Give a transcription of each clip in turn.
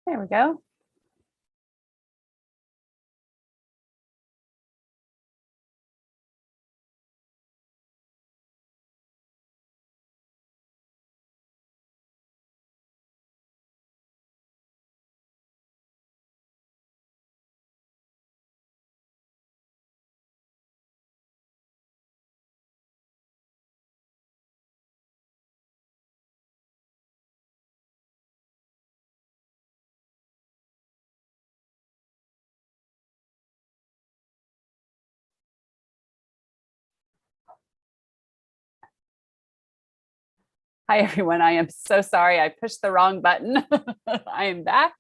There we go. Hi, everyone. I am so sorry. I pushed the wrong button. I am back.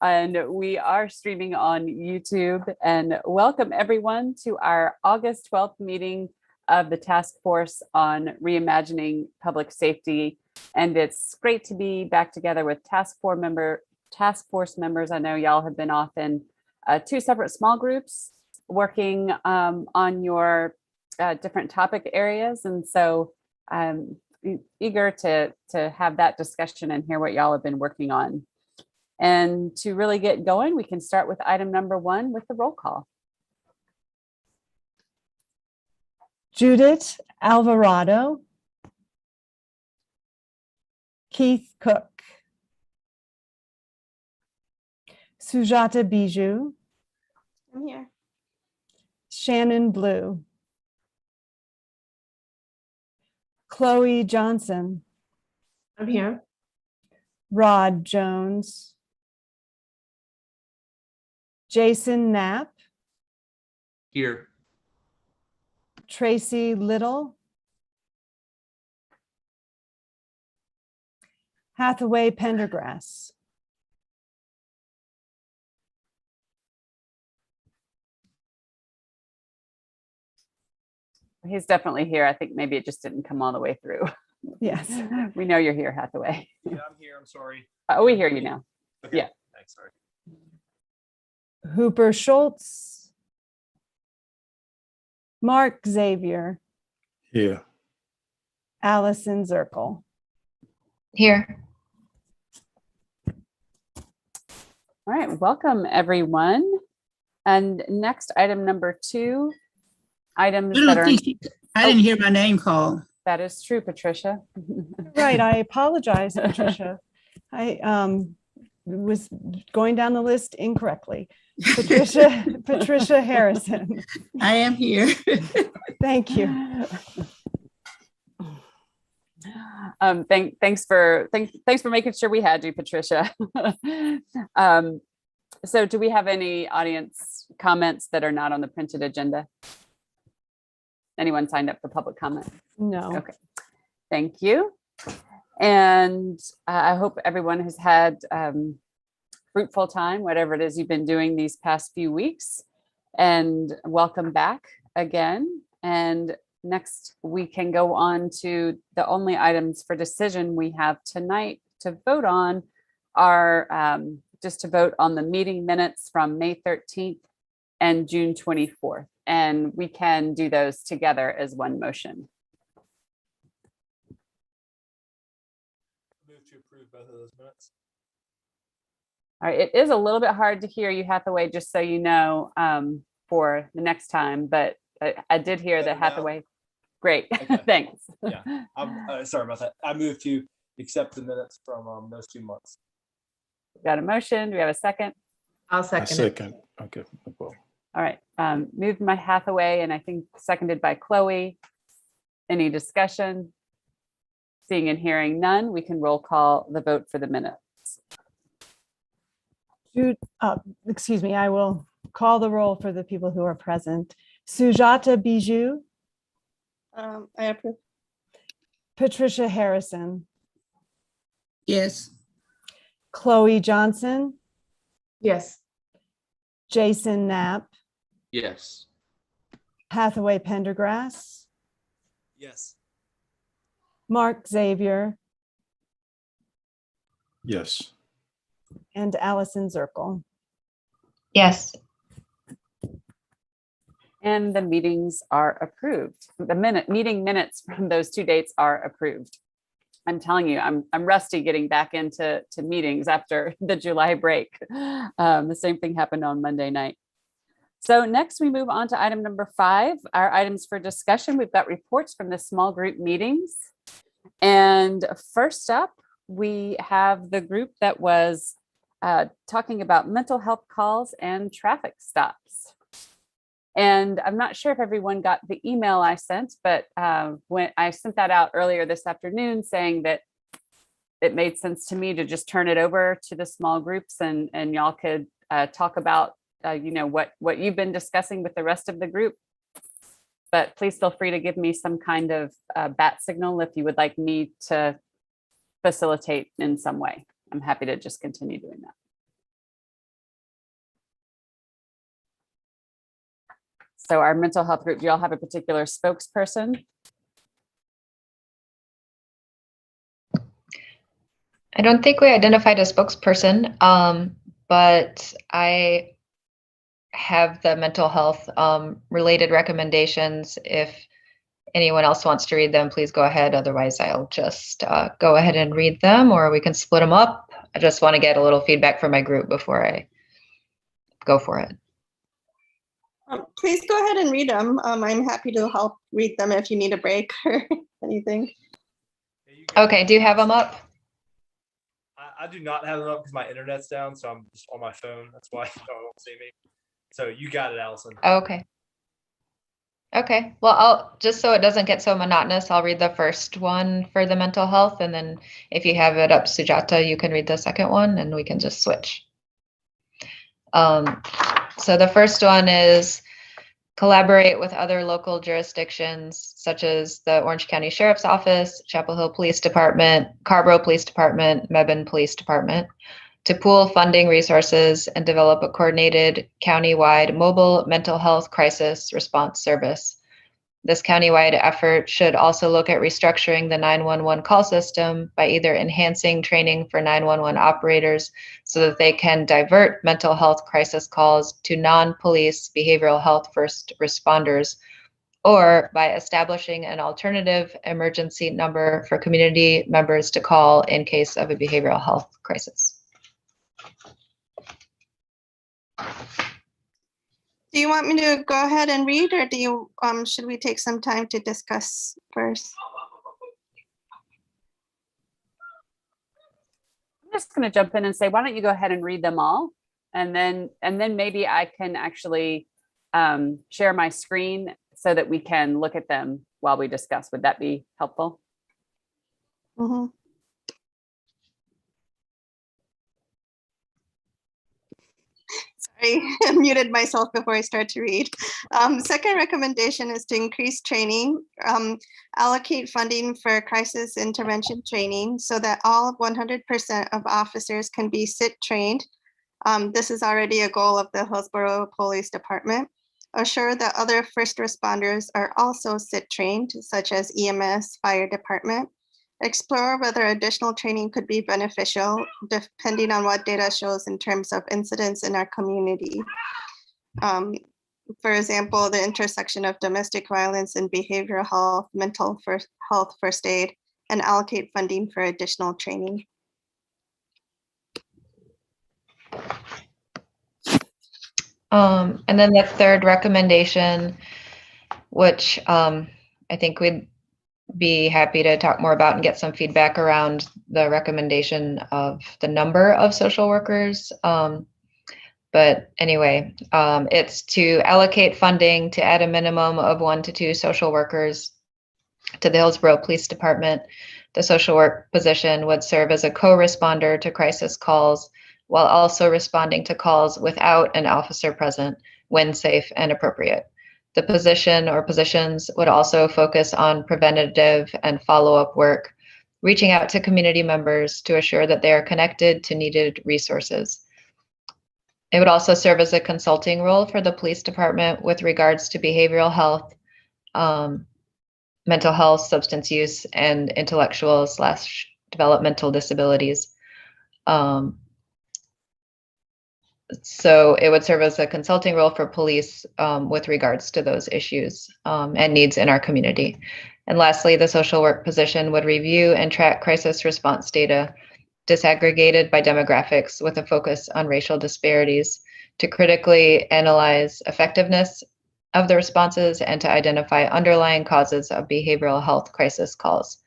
And we are streaming on YouTube. And welcome, everyone, to our August 12th meeting of the Task Force on Reimagining Public Safety. And it's great to be back together with task force members. I know y'all have been off in two separate small groups working on your different topic areas. And so eager to have that discussion and hear what y'all have been working on. And to really get going, we can start with item number 1 with the roll call. Judith Alvarado, Keith Cook, Sujata Bijou, I'm here. Shannon Blue, Chloe Johnson, I'm here. Rod Jones, Jason Knapp, Here. Tracy Little, Hathaway Pendergrass, He's definitely here. I think maybe it just didn't come all the way through. yes, We know you're here, Hathaway. Yeah, I'm here. I'm sorry. Oh, we hear you now. Okay. Yeah. Thanks. Sorry. Hooper Schultz, Mark Xavier, Here. Allison Zirkle. Here. All right, welcome, everyone. And next, item number 2, items that are... I didn't hear my name called. That is true, Patricia. Right, I apologize, Patricia. I was going down the list incorrectly. Patricia Harrison. I am here. Thank you. Thanks for making sure we had you, Patricia. So do we have any audience comments that are not on the printed agenda? Anyone signed up for public comment? No. Okay, thank you. And I hope everyone has had fruitful time, whatever it is you've been doing these past few weeks. And welcome back again. And next we can go on to the only items for decision we have tonight to vote on are just to vote on the meeting minutes from May 13th and June 24th. And we can do those together as one motion. Move to approve both of those minutes. All right, it is a little bit hard to hear you, Hathaway, just so you know, for the next time, but I did hear that Hathaway. Great, Okay. Thanks. Yeah, I'm sorry about that. I moved to accept the minutes from those 2 months. Got a motion? Do we have a second? I'll I second it. second. Okay. No problem. All right, moved by Hathaway and I think seconded by Chloe. Any discussion? Seeing and hearing none, we can roll call the vote for the minutes. Excuse me, I will call the roll for the people who are present. Sujata Bijou, I approve. Patricia Harrison, Yes. Chloe Johnson, Yes. Jason Knapp, Yes. Hathaway Pendergrass, Yes. Mark Xavier, Yes. and Allison Zirkle. Yes. And the meetings are approved. The meeting minutes from those 2 dates are approved. I'm telling you, I'm rusty getting back into meetings after the July break. The same thing happened on Monday night. So next we move on to item number 5, our items for discussion. We've got reports from the small group meetings. And first up, we have the group that was talking about mental health calls and traffic stops. And I'm not sure if everyone got the email I sent, but when I sent that out earlier this afternoon saying that it made sense to me to just turn it over to the small groups and y'all could talk about what you've been discussing with the rest of the group. But please feel free to give me some kind of bat signal if you would like me to facilitate in some way. I'm happy to just continue doing that. So our mental health group, do y'all have a particular spokesperson? I don't think we identified a spokesperson, but I have the mental health related recommendations. If anyone else wants to read them, please go ahead. Otherwise, I'll just go ahead and read them, or we can split them up. I just want to get a little feedback from my group before I go for it. Please go ahead and read them. I'm happy to help read them if you need a break or anything. Okay, do you have them up? I do not have them up because my internet's down, so I'm just on my phone. That's why you don't see me. So you got it, Allison. Okay. Okay, well, I'll just so it doesn't get so monotonous, I'll read the first one for the mental health, and then if you have it up, Sujata, you can read the second one, and we can just switch. So the first one is collaborate with other local jurisdictions, such as the Orange County Sheriff's Office, Chapel Hill Police Department, Carborough Police Department, Mebane Police Department, to pool funding resources and develop a coordinated countywide mobile mental health crisis response service. This countywide effort should also look at restructuring the 911 call system by either enhancing training for 911 operators so that they can divert mental health crisis calls to non-police behavioral health first responders, or by establishing an alternative emergency number for community members to call in case of a behavioral health crisis. Do you want me to go ahead and read, or do you should we take some time to discuss first? I'm just going to jump in and say, why don't you go ahead and read them all? And then maybe I can actually share my screen so that we can look at them while we discuss. Would that be helpful? Mm-hmm. Sorry, I muted myself before I start to read. Second recommendation is to increase training, allocate funding for crisis intervention training so that all 100% of officers can be SIT trained. This is already a goal of the Hillsborough Police Department. Assure that other first responders are also SIT trained, such as EMS, fire department. Explore whether additional training could be beneficial, depending on what data shows in terms of incidents in our community. For example, the intersection of domestic violence and behavioral health, mental health first aid, and allocate funding for additional training. And then the third recommendation, which I think we'd be happy to talk more about and get some feedback around the recommendation of the number of social workers. But anyway, it's to allocate funding to add a minimum of 1 to 2 social workers to the Hillsborough Police Department. The social work position would serve as a co-responder to crisis calls while also responding to calls without an officer present when safe and appropriate. The position or positions would also focus on preventative and follow-up work, reaching out to community members to assure that they are connected to needed resources. It would also serve as a consulting role for the police department with regards to behavioral health, mental health, substance use, and intellectual/developmental disabilities. So it would serve as a consulting role for police with regards to those issues and needs in our community. And lastly, the social work position would review and track crisis response data disaggregated by demographics with a focus on racial disparities to critically analyze effectiveness of the responses and to identify underlying causes of behavioral health crisis calls,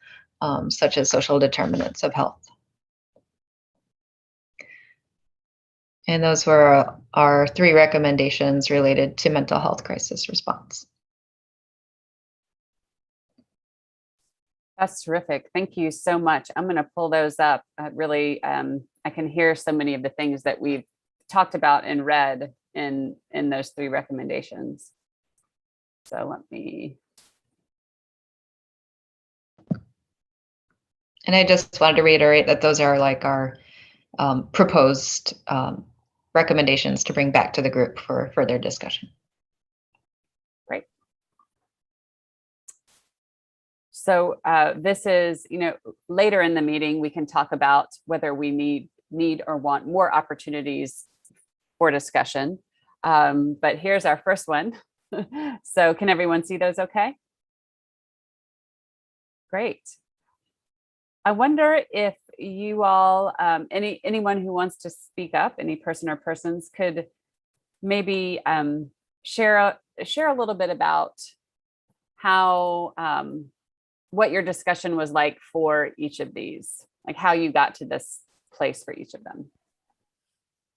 such as social determinants of health. And those were our 3 recommendations related to mental health crisis response. That's terrific. Thank you so much. I'm going to pull those up. Really, I can hear so many of the things that we've talked about and read in those 3 recommendations. So let me. And I just wanted to reiterate that those are like our proposed recommendations to bring back to the group for further discussion. Great. So this is, later in the meeting, we can talk about whether we need or want more opportunities for discussion. But here's our first one. So can everyone see those okay? Great. I wonder if you all, anyone who wants to speak up, any person or persons, could maybe share a little bit about how what your discussion was like for each of these, like how you got to this place for each of them.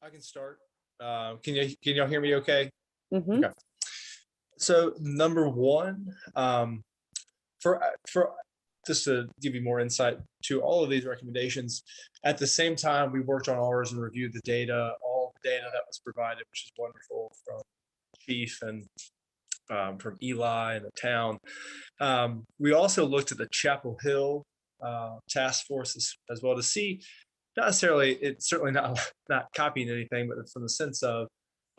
I can start. Can y'all hear me okay? Mm-hmm. Okay. So number 1, for just to give you more insight to all of these recommendations, at the same time we worked on ours and reviewed the data, all the data that was provided, which is wonderful, from Chief and from Eli and the town. We also looked at the Chapel Hill task force as well to see, not necessarily, it's certainly not copying anything, but from the sense of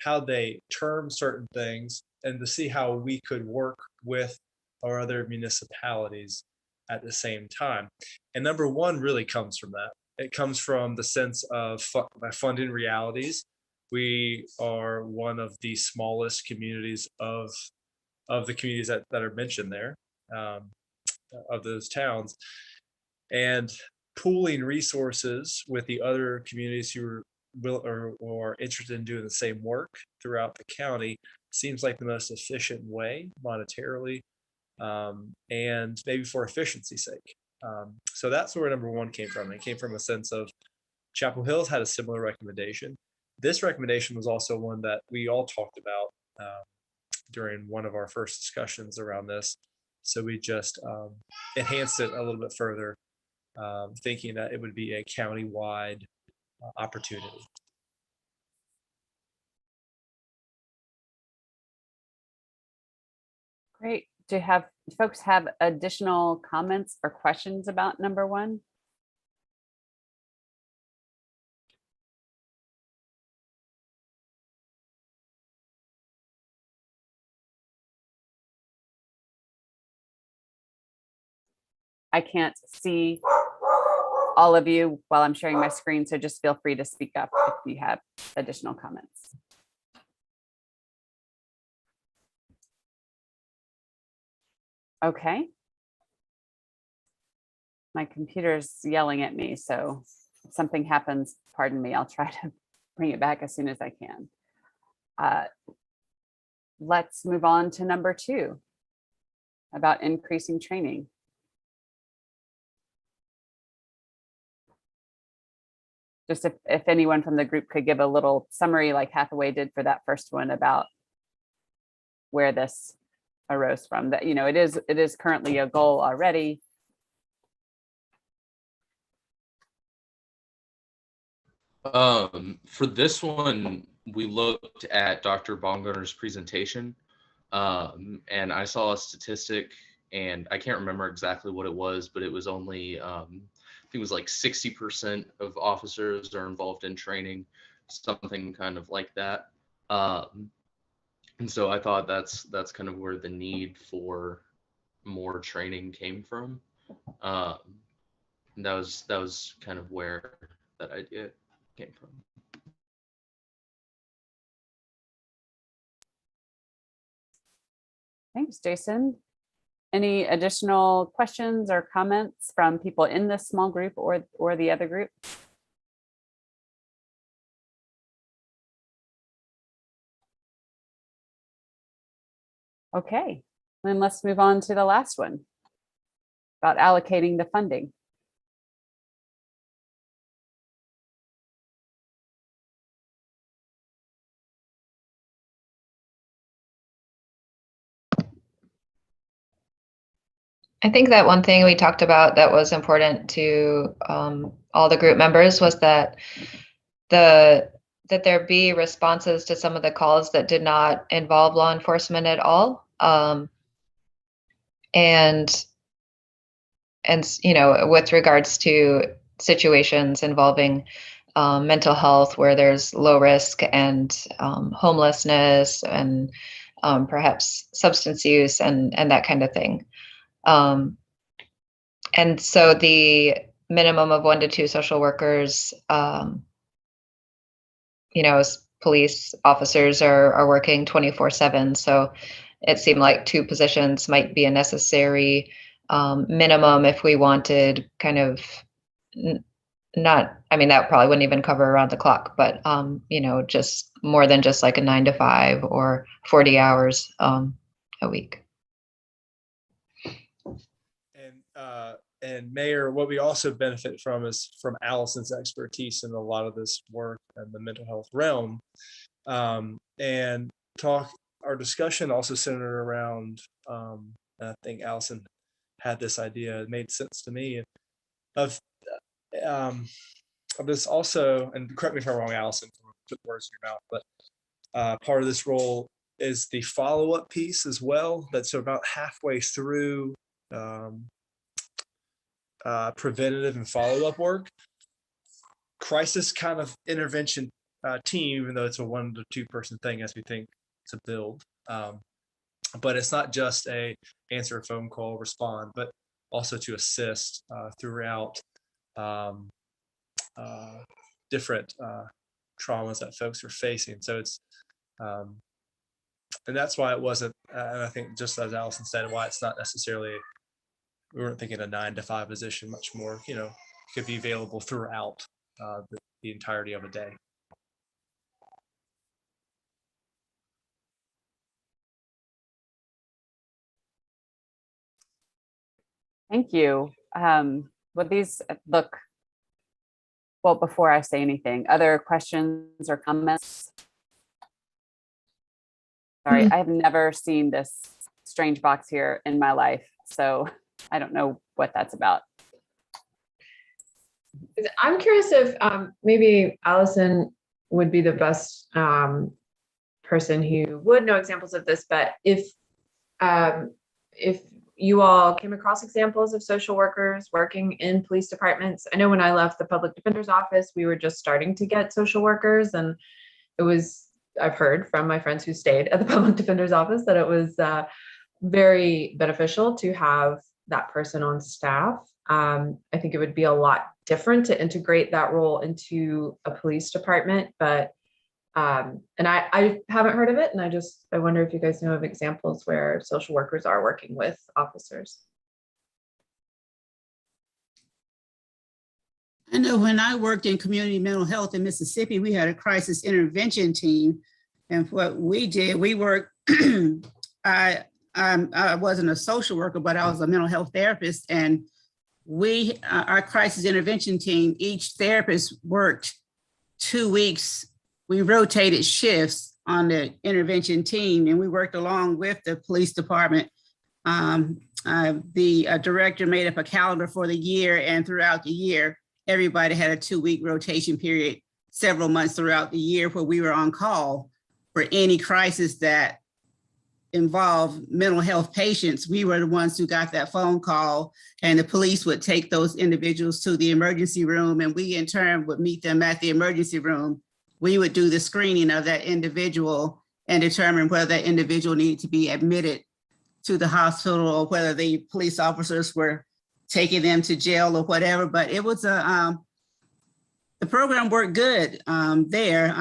how they term certain things and to see how we could work with our other municipalities at the same time. And number 1 really comes from that. It comes from the sense of funding realities. We are one of the smallest communities of the communities that are mentioned there, of those towns, and pooling resources with the other communities who are interested in doing the same work throughout the county seems like the most efficient way monetarily, and maybe for efficiency's sake. So that's where number 1 came from. It came from a sense of Chapel Hills had a similar recommendation. This recommendation was also one that we all talked about during one of our first discussions around this. So we just enhanced it a little bit further, thinking that it would be a county-wide opportunity. Great. Do folks have additional comments or questions about number 1? I can't see all of you while I'm sharing my screen, so just feel free to speak up if you have additional comments. Okay. My computer's yelling at me, so if something happens, pardon me, I'll try to bring it back as soon as I can. Let's move on to number 2, about increasing training. Just if anyone from the group could give a little summary like Hathaway did for that first one about where this arose from, that, it is currently a goal already. For this one, we looked at Dr. Baumgartner's presentation, and I saw a statistic, and I can't remember exactly what it was, but it was only, I think it was like 60% of officers are involved in training, something kind of like that. And so I thought that's kind of where the need for more training came from. And that was kind of where that idea came from. Thanks, Jason. Any additional questions or comments from people in this small group or the other group? Okay, then let's move on to the last one about allocating the funding. I think that one thing we talked about that was important to all the group members was that that there be responses to some of the calls that did not involve law enforcement at all. And you know, with regards to situations involving mental health where there's low risk and homelessness and perhaps substance use and that kind of thing. And so the minimum of 1 to 2 social workers, you know, as police officers are working 24/7. So it seemed like 2 positions might be a necessary minimum if we wanted kind of not, I mean, that probably wouldn't even cover around the clock, but, you know, just more than just like a 9 to 5 or 40 hours a week. And Mayor, what we also benefit from is from Allison's expertise in a lot of this work in the mental health realm. And our discussion also centered around, I think Allison had this idea, it made sense to me, of this also, and correct me if I'm wrong, Allison, put words in your mouth, but part of this role is the follow-up piece as well. That's about halfway through preventative and follow-up work. Crisis kind of intervention team, even though it's a 1 to 2 person thing as we think to build. But it's not just a answer a phone call, respond, but also to assist throughout different traumas that folks are facing. So it's, and that's why it wasn't, and I think just as Allison said, why it's not necessarily, we weren't thinking a 9 to 5 position, much more, you know, could be available throughout the entirety of a day. Thank you. Well, these look, well, before I say anything, other questions or comments? Sorry, I have never seen this strange box here in my life, so I don't know what that's about. I'm curious if maybe Allison would be the best person who would know examples of this, but if you all came across examples of social workers working in police departments. I know when I left the public defender's office, we were just starting to get social workers, and it was, I've heard from my friends who stayed at the public defender's office that it was very beneficial to have that person on staff. I think it would be a lot different to integrate that role into a police department, but and I haven't heard of it, and I wonder if you guys know of examples where social workers are working with officers. I know when I worked in community mental health in Mississippi, we had a crisis intervention team. And what we did, we worked, I wasn't a social worker, but I was a mental health therapist. And our crisis intervention team, each therapist worked 2 weeks. We rotated shifts on the intervention team, and we worked along with the police department. The director made up a calendar for the year, and throughout the year, everybody had a 2-week rotation period, several months throughout the year, where we were on call for any crisis that involved mental health patients. We were the ones who got that phone call, and the police would take those individuals to the emergency room, and we in turn would meet them at the emergency room. We would do the screening of that individual and determine whether that individual needed to be admitted to the hospital or whether the police officers were taking them to jail or whatever. But it was the program worked good there.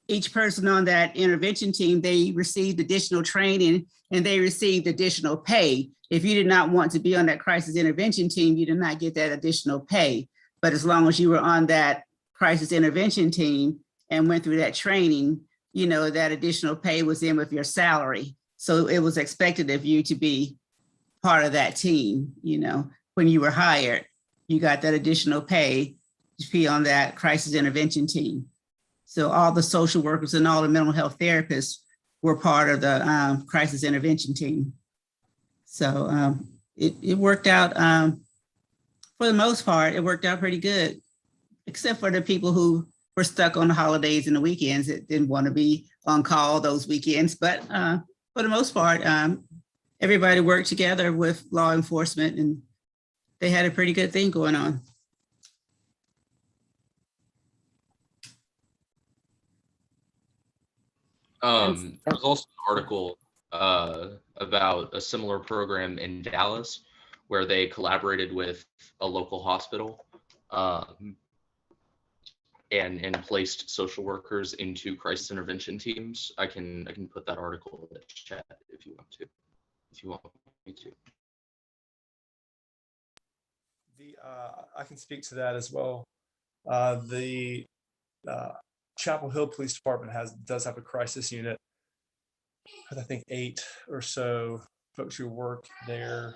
each person on that intervention team, they received additional training and they received additional pay. If you did not want to be on that crisis intervention team, you did not get that additional pay. But as long as you were on that crisis intervention team and went through that training, you know, that additional pay was in with your salary. So it was expected of you to be part of that team. You know, when you were hired, you got that additional pay to be on that crisis intervention team. So all the social workers and all the mental health therapists were part of the crisis intervention team. So it worked out, for the most part, it worked out pretty good, except for the people who were stuck on the holidays and the weekends that didn't want to be on call those weekends. But for the most part, everybody worked together with law enforcement and they had a pretty good thing going on. There's also an article about a similar program in Dallas where they collaborated with a local hospital and placed social workers into crisis intervention teams. I can put that article in the chat if you want me to. I can speak to that as well. The Chapel Hill Police Department does have a crisis unit with I think 8 or so folks who work there,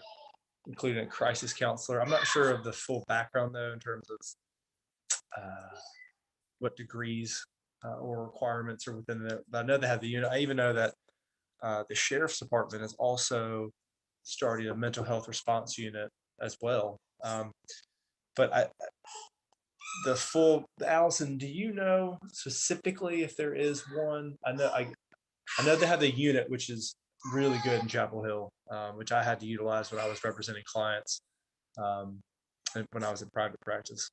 including a crisis counselor. I'm not sure of the full background though in terms of what degrees or requirements are within there. But I know they have the unit. I even know that the sheriff's department is also starting a mental health response unit as well. But Allison, do you know specifically if there is one? I know they have the unit, which is really good in Chapel Hill, which I had to utilize when I was representing clients when I was in private practice.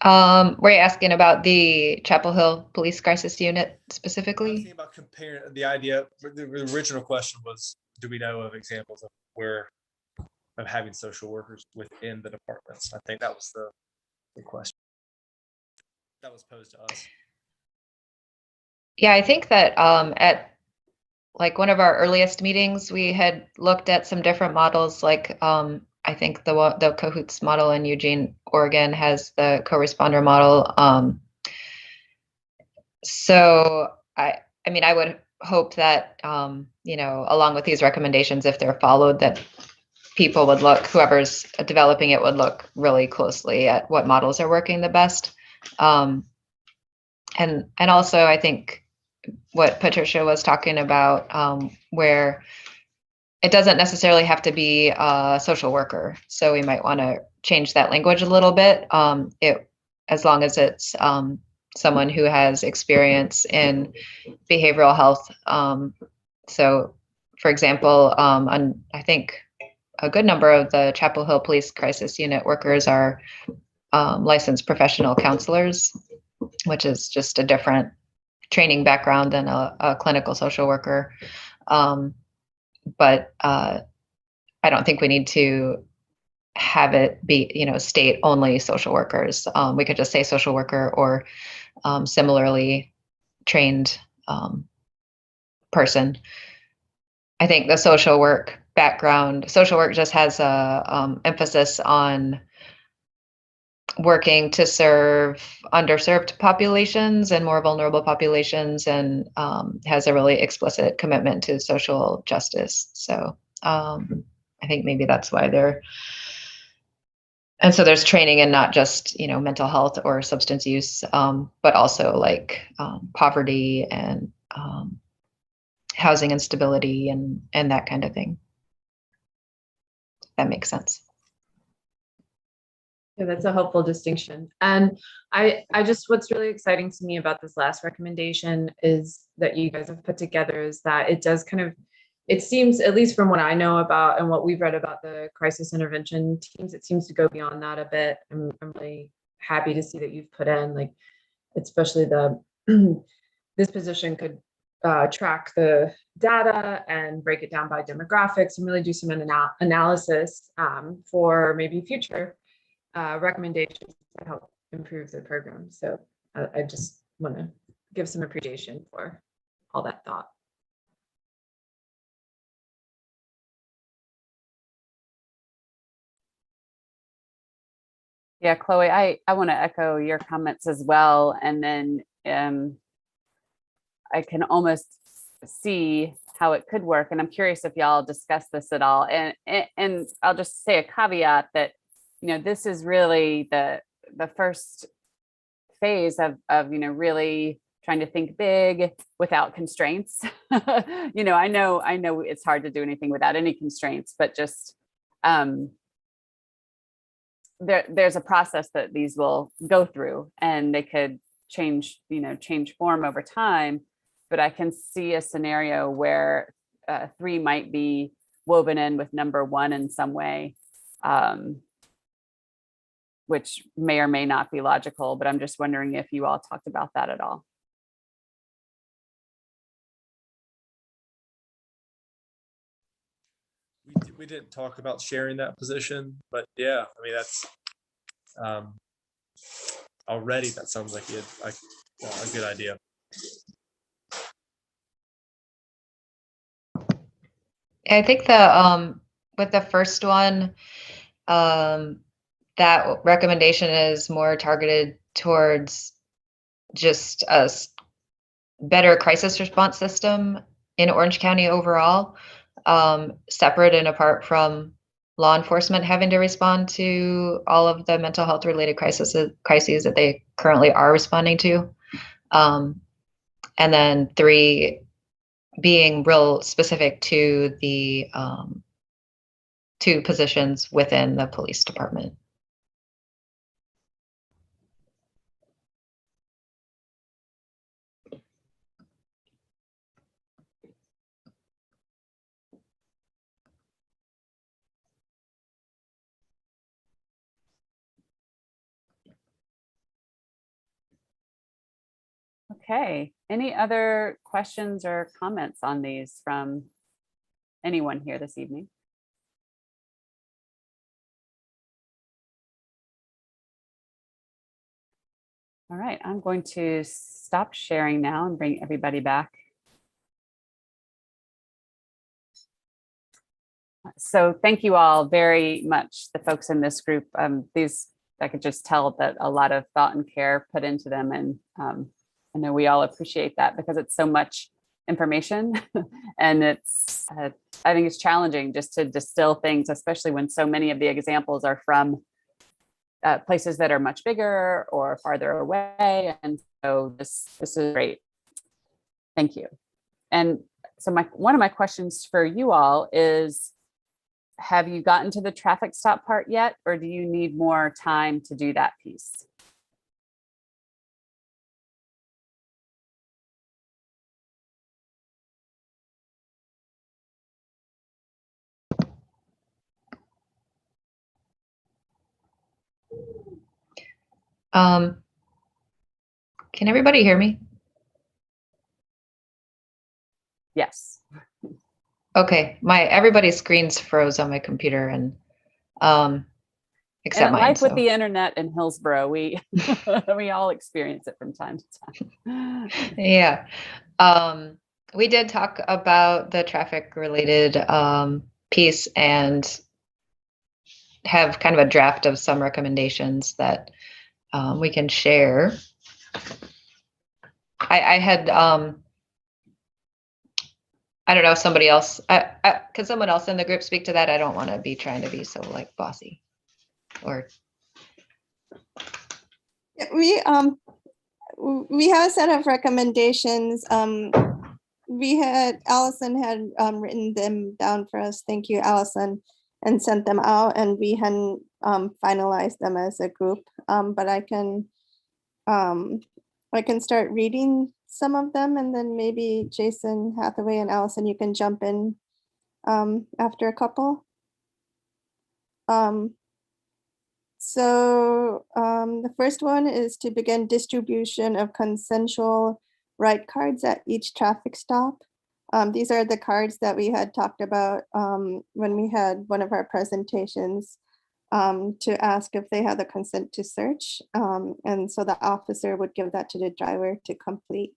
Were you asking about the Chapel Hill Police Crisis Unit I was specifically? thinking about comparing the idea. The original question was, do we know of examples of having social workers within the departments? I think that was the question that was posed to us. Yeah, I think that at like one of our earliest meetings, we had looked at some different models. Like I think the Cahoots model in Eugene, Oregon has the co-responder model. So I mean, I would hope that you know, along with these recommendations, if they're followed, that people would look, whoever's developing it would look really closely at what models are working the best. And also I think what Patricia was talking about, where it doesn't necessarily have to be a social worker. So we might want to change that language a little bit. As long as it's someone who has experience in behavioral health. So for example, I think a good number of the Chapel Hill Police Crisis Unit workers are licensed professional counselors, which is just a different training background than a clinical social worker. But I don't think we need to have it be, you know, state only social workers. We could just say social worker or similarly trained person. I think the social work background, social work just has a emphasis on working to serve underserved populations and more vulnerable populations, and has a really explicit commitment to social justice. So I think maybe that's why and so there's training in not just, you know, mental health or substance use, but also like poverty and housing instability and that kind of thing. That makes sense. Yeah, that's a helpful distinction. And I just, what's really exciting to me about this last recommendation is that you guys have put together is that it does kind of, it seems, at least from what I know about and what we've read about the crisis intervention teams, it seems to go beyond that a bit. I'm really happy to see that you've put in, like, especially this position could track the data and break it down by demographics and really do some analysis for maybe future recommendations to help improve the program. So I just want to give some appreciation for all that thought. Yeah, Chloe, I want to echo your comments as well. And then I can almost see how it could work. And I'm curious if y'all discuss this at all. And I'll just say a caveat that, you know, this is really the first phase of you know, really trying to think big without constraints. You know, I know it's hard to do anything without any constraints, but just there's a process that these will go through, and they could change form over time. But I can see a scenario where 3 might be woven in with number 1 in some way, which may or may not be logical, but I'm just wondering if you all talked about that at all. We didn't talk about sharing that position, but yeah, I mean, that's already that sounds like a good idea. I think the with the first one, that recommendation is more targeted towards just a better crisis response system in Orange County overall, separate and apart from law enforcement having to respond to all of the mental health related crises that they currently are responding to. And then 3 being real specific to the 2 positions within the police department. Okay, any other questions or comments on these from anyone here this evening? All right, I'm going to stop sharing now and bring everybody back. So thank you all very much, the folks in this group. These, I could just tell that a lot of thought and care put into them, and I know we all appreciate that because it's so much information and it's, I think it's challenging just to distill things, especially when so many of the examples are from places that are much bigger or farther away. And so this is great. Thank you. And so one of my questions for you all is, have you gotten to the traffic stop part yet, or do you need more time to do that piece? Can everybody hear me? Yes. Okay, everybody's screens froze on my computer, and except mine. Life with the internet in Hillsborough, we we all experience it from time to time. Yeah, we did talk about the traffic related piece and have kind of a draft of some recommendations that we can share. I had I don't know if somebody else, could someone else in the group speak to that? I don't want to be trying to be so like bossy or. We have a set of recommendations. Allison had written them down for us. Thank you, Allison, and sent them out, and we hadn't finalized them as a group. But I can start reading some of them, and then maybe Jason Hathaway and Allison, you can jump in after a couple. So the first one is to begin distribution of consensual ride cards at each traffic stop. These are the cards that we had talked about when we had one of our presentations. to ask if they have the consent to search. And so the officer would give that to the driver to complete.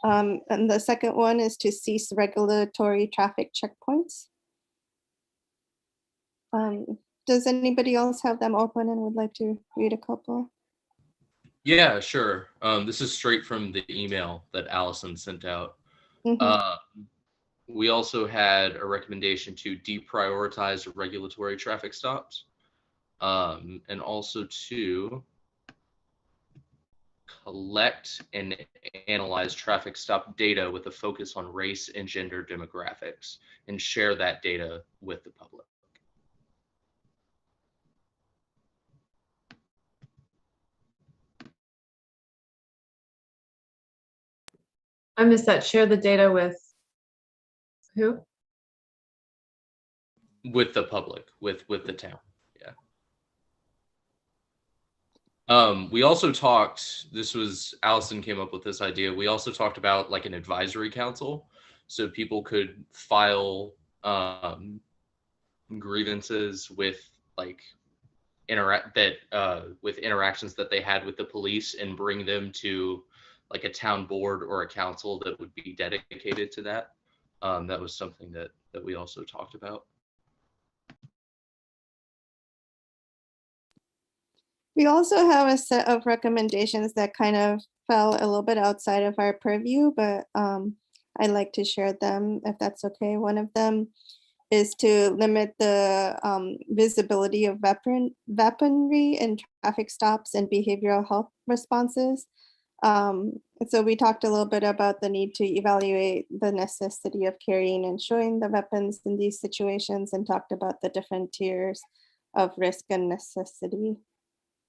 And the second one is to cease regulatory traffic checkpoints. Does anybody else have them open and would like to read a couple? Yeah, sure. This is straight from the email that Allison sent out. Mhm. We also had a recommendation to deprioritize regulatory traffic stops, and also to collect and analyze traffic stop data with a focus on race and gender demographics and share that data with the public. I missed that. Share the data with who? With the public, with the town. Yeah. We also talked, this was, Allison came up with this idea. We also talked about like an advisory council, so people could file grievances with like with interactions that they had with the police and bring them to like a town board or a council that would be dedicated to that. That was something that we also talked about. We also have a set of recommendations that kind of fell a little bit outside of our purview, but I'd like to share them if that's okay. One of them is to limit the visibility of weaponry in traffic stops and behavioral health responses. So we talked a little bit about the need to evaluate the necessity of carrying and showing the weapons in these situations, and talked about the different tiers of risk and necessity.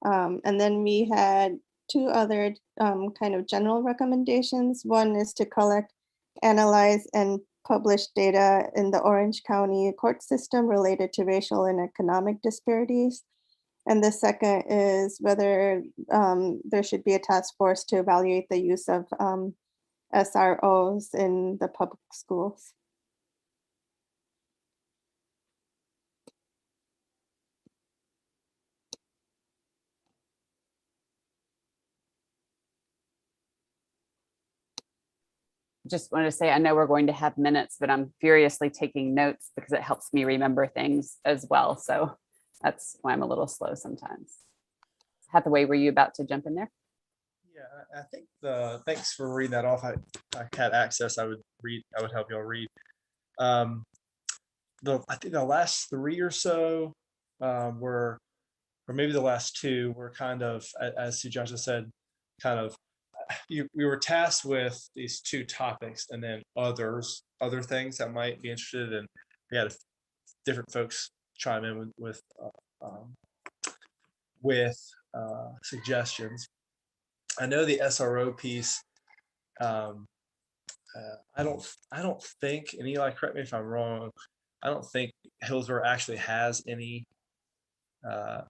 And then we had two other kind of general recommendations. One is to collect, analyze, and publish data in the Orange County court system related to racial and economic disparities. And the second is whether there should be a task force to evaluate the use of SROs in the public schools. Just wanted to say, I know we're going to have minutes, but I'm furiously taking notes because it helps me remember things as well. So that's why I'm a little slow sometimes. Hathaway, were you about to jump in there? Yeah, I think thanks for reading that off. I had access. I would help y'all read. I think the last three or so were, or maybe the last two were kind of, as Sujata said, kind of, we were tasked with these two topics and then other things that might be interested in. We had different folks chime in with suggestions. I know the SRO piece. I don't think, and Eli, correct me if I'm wrong, I don't think Hillsborough actually has any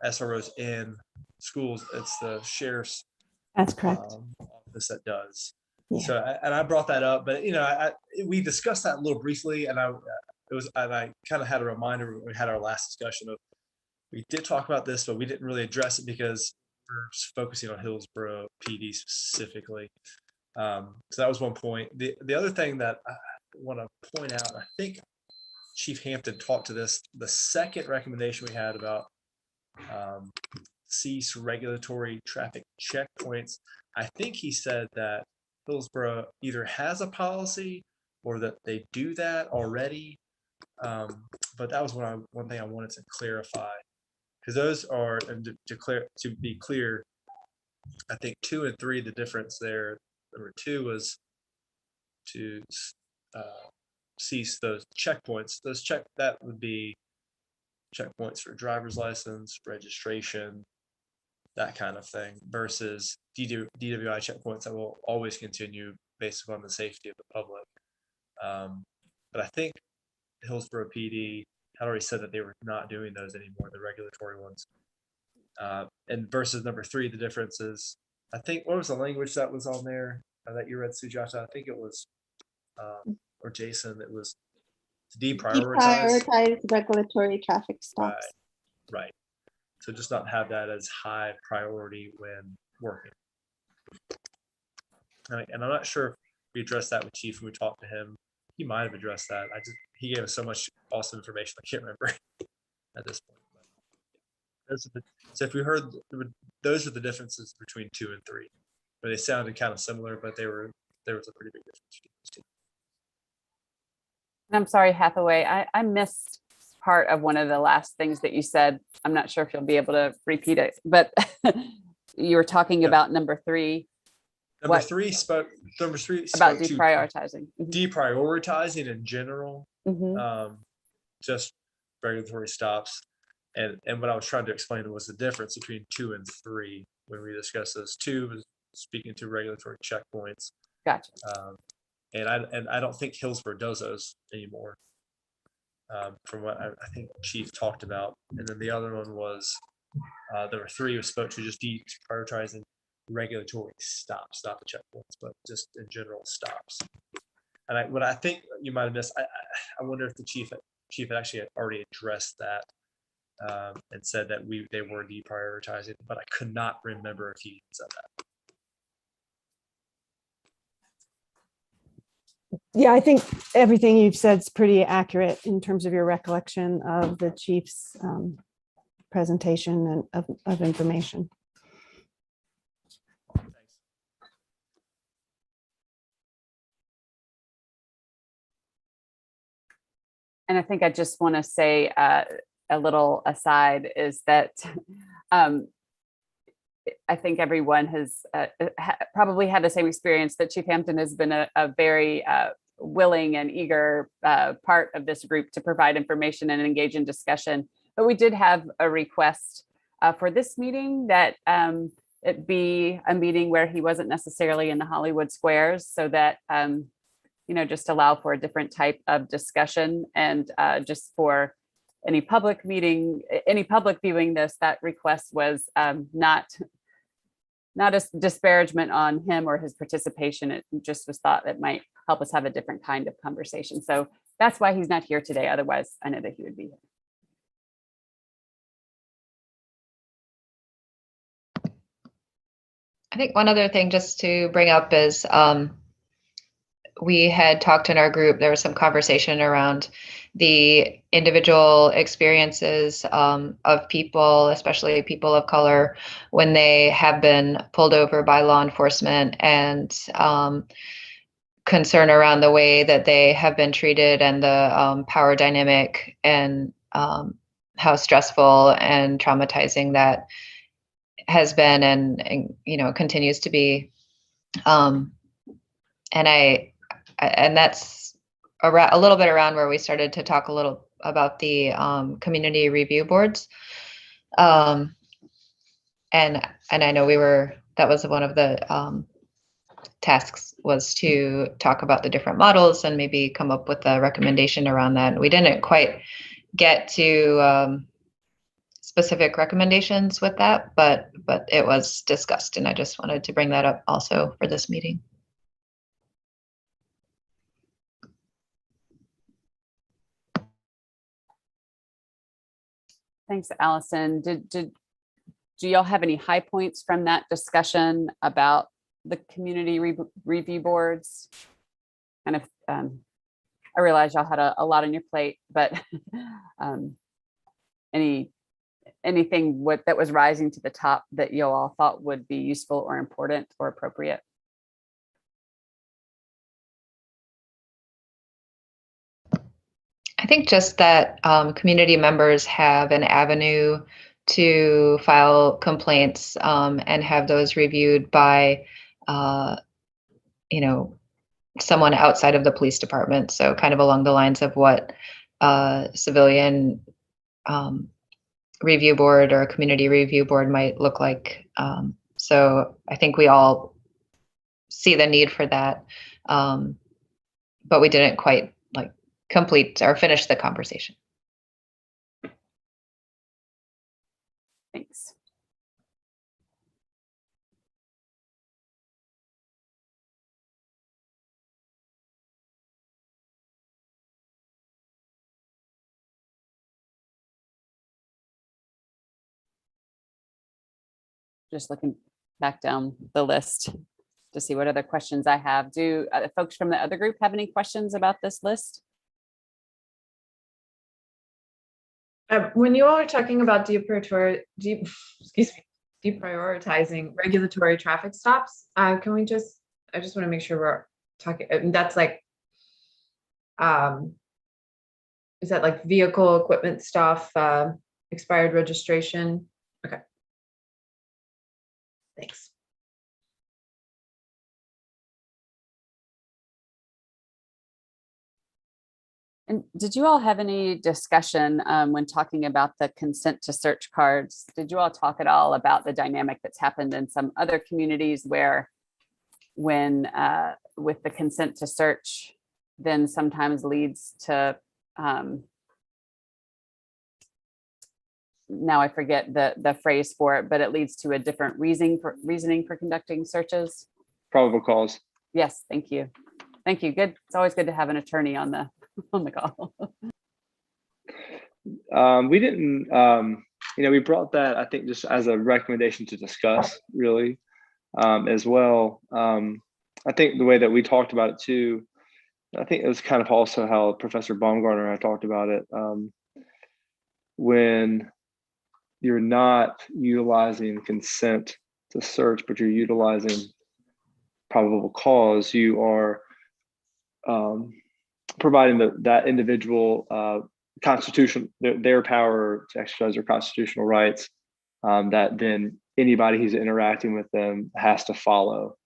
SROs in schools. It's the sheriff's That's correct. office that does. Yeah. So, I brought that up, but we discussed that a little briefly, and I kind of had a reminder when we had our last discussion of, we did talk about this, but we didn't really address it because we're focusing on Hillsborough PD specifically. So that was one point. The other thing that I want to point out, I think Chief Hampton talked to this, the second recommendation we had about cease regulatory traffic checkpoints. I think he said that Hillsborough either has a policy or that they do that already. But that was one thing I wanted to clarify, because those are, and to be clear, I think 2 and 3, the difference there. Number 2 was to cease those checkpoints. That would be checkpoints for driver's license, registration, that kind of thing, versus DWI checkpoints that will always continue based upon the safety of the public. But I think Hillsborough PD had already said that they were not doing those anymore, the regulatory ones. And versus number 3, the difference is, I think, what was the language that was on there that you read, Sujata? I think it was, or Jason, it was to deprioritize. Deprioritize regulatory traffic stops. Right. So just not have that as high priority when working. And I'm not sure if we addressed that with Chief when we talked to him. He might have addressed that. He gave us so much awesome information. I can't remember at this point. So if we heard, those are the differences between 2 and 3, where they sounded kind of similar, but there was a pretty big difference between those two. And I'm sorry, Hathaway, I missed part of one of the last things that you said. I'm not sure if you'll be able to repeat it, but you were talking about number 3. Number three spoke about deprioritizing. Deprioritizing in general, Mm-hmm. just regulatory stops. And what I was trying to explain was the difference between 2 and 3 when we discussed those. 2 was speaking to regulatory checkpoints. Gotcha. And I don't think Hillsborough does those anymore. From what I think Chief talked about. And then the other one was there were 3 who spoke to just deprioritizing regulatory stops, not the checkpoints, but just in general stops. And what I think you might have missed, I wonder if the chief had actually already addressed that and said that they were deprioritizing, but I could not remember if he said that. Yeah, I think everything you've said is pretty accurate in terms of your recollection of the chief's presentation and of information. And I think I just want to say a little aside is that I think everyone has probably had the same experience that Chief Hampton has been a very willing and eager part of this group to provide information and engage in discussion. But we did have a request for this meeting that it be a meeting where he wasn't necessarily in the Hollywood squares, so that just allow for a different type of discussion, and just for any public viewing this, that request was not a disparagement on him or his participation. It just was thought that might help us have a different kind of conversation. So that's why he's not here today. Otherwise, I know that he would be here. I think one other thing just to bring up is we had talked in our group, there was some conversation around the individual experiences of people, especially people of color, when they have been pulled over by law enforcement, and concern around the way that they have been treated and the power dynamic, and how stressful and traumatizing that has been and continues to be. And that's a little bit around where we started to talk a little about the community review boards. And I know that was one of the tasks, was to talk about the different models and maybe come up with a recommendation around that. We didn't quite get to specific recommendations with that, but it was discussed, and I just wanted to bring that up also for this meeting. Thanks, Allison. Do y'all have any high points from that discussion about the community review boards? Kind of, I realize y'all had a lot on your plate, but anything that was rising to the top that you all thought would be useful or important or appropriate? I think just that community members have an avenue to file complaints and have those reviewed by, someone outside of the police department. So kind of along the lines of what civilian review board or a community review board might look like. So I think we all see the need for that, but we didn't quite complete or finish the conversation. Thanks. just looking back down the list to see what other questions I have. Do folks from the other group have any questions about this list? When you all are talking about deprioritizing regulatory traffic stops, can we just, I just want to make sure we're talking, that's like, is that like vehicle equipment stuff, expired registration? Okay. Thanks. And did you all have any discussion when talking about the consent to search cards? Did you all talk at all about the dynamic that's happened in some other communities where when with the consent to search then sometimes leads to, now I forget the phrase for it, but it leads to a different reasoning for conducting searches? Probable cause. Yes, thank you. Thank you. Good. It's always good to have an attorney on the call. We didn't, we brought that, I think, just as a recommendation to discuss, really, as well. I think the way that we talked about it too, I think it was kind of also how Professor Baumgartner and I talked about it. When you're not utilizing consent to search, but you're utilizing probable cause, you are providing that individual constitution, their power to exercise their constitutional rights, that then anybody who's interacting with them has to follow.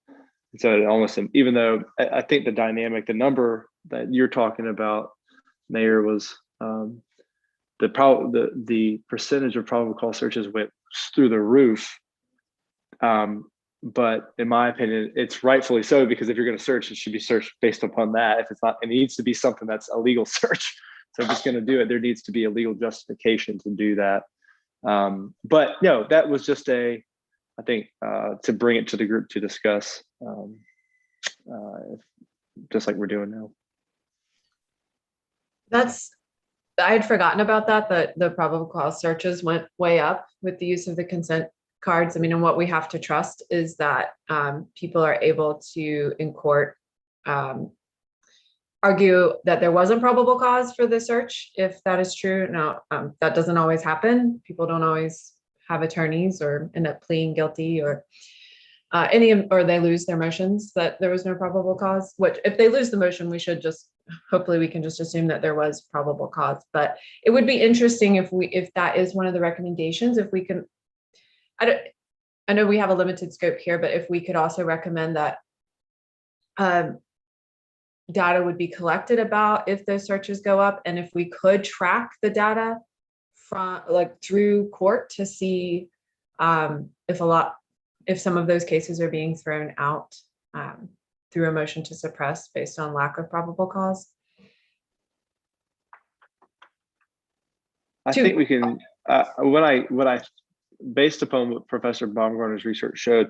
And so it almost, even though I think the dynamic, the number that you're talking about, Mayor, was the percentage of probable cause searches went through the roof. But in my opinion, it's rightfully so, because if you're going to search, it should be searched based upon that. If it's not, it needs to be something that's a legal search. So if it's going to do it, there needs to be a legal justification to do that. But no, that was just I think, to bring it to the group to discuss, just like we're doing now. I had forgotten about that the probable cause searches went way up with the use of the consent cards. I mean, and what we have to trust is that people are able to, in court, argue that there wasn't probable cause for the search, if that is true. Now, that doesn't always happen. People don't always have attorneys or end up pleading guilty or or they lose their motions that there was no probable cause, which if they lose the motion, we should just, hopefully we can just assume that there was probable cause. But it would be interesting if that is one of the recommendations, if we can, I know we have a limited scope here, but if we could also recommend that data would be collected about if those searches go up, and if we could track the data from through court to see if some of those cases are being thrown out through a motion to suppress based on lack of probable cause. I think we can, what I based upon what Professor Baumgartner's research showed,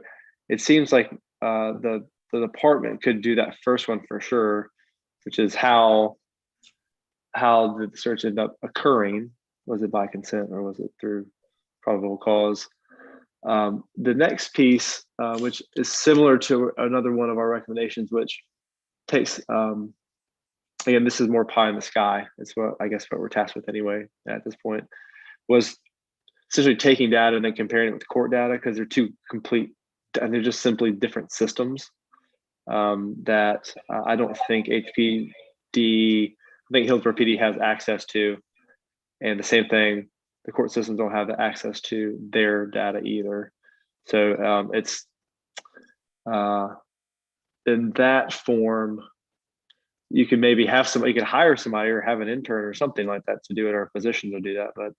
it seems like the department could do that first one for sure, which is how the search ended up occurring. Was it by consent or was it through probable cause? The next piece, which is similar to another one of our recommendations, which takes, again, this is more pie in the sky. It's what we're tasked with anyway at this point, was essentially taking data and then comparing it with court data, because they're two complete, and they're just simply different systems that I don't think I think Hillsborough PD has access to, and the same thing, the court systems don't have the access to their data either. So it's in that form, you can maybe have somebody, you can hire somebody or have an intern or something like that to do it, or a physician to do that. But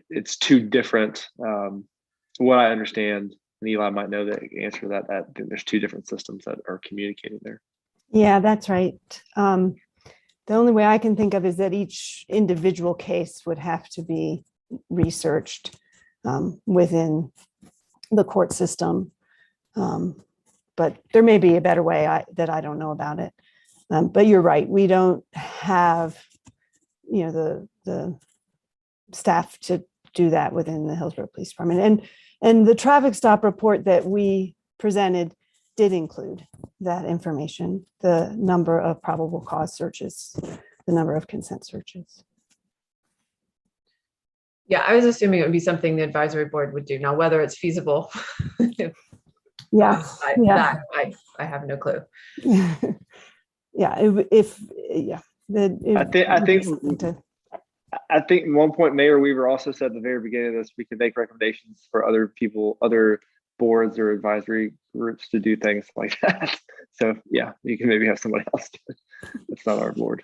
it's too different. What I understand, and Eli might know the answer to that there's two different systems that are communicating there. Yeah, that's right. The only way I can think of is that each individual case would have to be researched within the court system. But there may be a better way that I don't know about it. But you're right. We don't have, the staff to do that within the Hillsborough Police Department. And the traffic stop report that we presented did include that information, the number of probable cause searches, the number of consent searches. Yeah, I was assuming it would be something the advisory board would do. Now, whether it's feasible, Yeah, that I have no clue. Yeah, I think one point Mayor Weaver also said at the very beginning of this, we could make recommendations for other people, other boards or advisory groups to do things like that. So yeah, you can maybe have somebody else do it. It's not our board.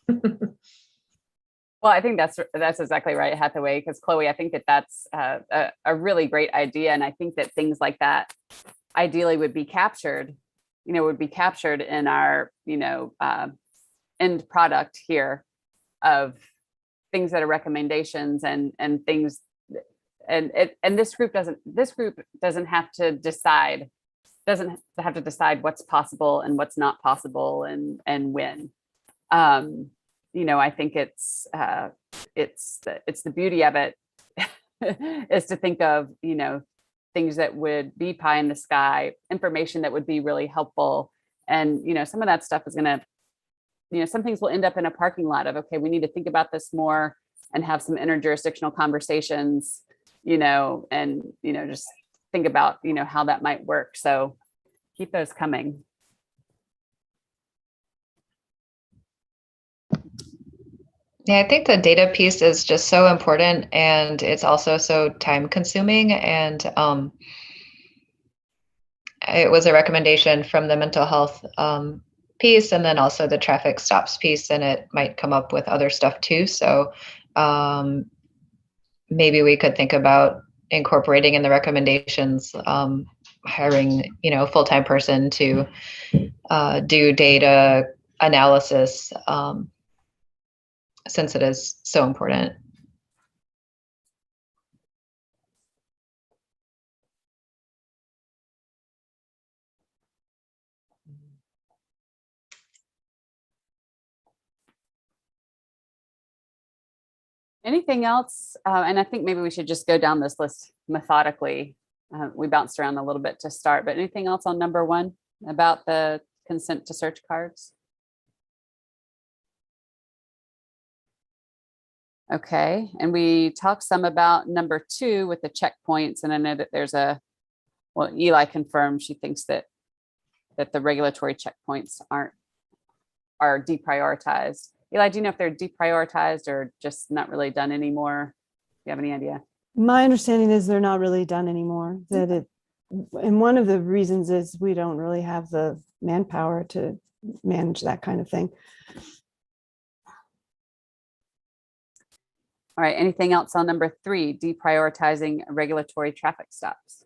Well, I think that's exactly right, Hathaway, because Chloe, I think that's a really great idea. And I think that things like that ideally would be captured, in our, end product here of things that are recommendations and things. And this group doesn't have to decide what's possible and what's not possible and when. I think it's the beauty of it is to think of, things that would be pie in the sky, information that would be really helpful. And, some of that stuff is going to, some things will end up in a parking lot of, okay, we need to think about this more and have some interjurisdictional conversations, and, just think about, how that might work. So keep those coming. Yeah, I think the data piece is just so important, and it's also so time consuming. And it was a recommendation from the mental health piece, and then also the traffic stops piece, and it might come up with other stuff too. So maybe we could think about incorporating in the recommendations, hiring, a full-time person to do data analysis, since it is so important. Anything else? And I think maybe we should just go down this list methodically. We bounced around a little bit to start, but anything else on number 1 about the consent to search cards? Okay, and we talked some about number 2 with the checkpoints, and I know that there's Eli confirmed she thinks that the regulatory checkpoints are deprioritized. Eli, do you know if they're deprioritized or just not really done anymore? Do you have any idea? My understanding is they're not really done anymore. And one of the reasons is we don't really have the manpower to manage that kind of thing. All right, anything else on number 3, deprioritizing regulatory traffic stops?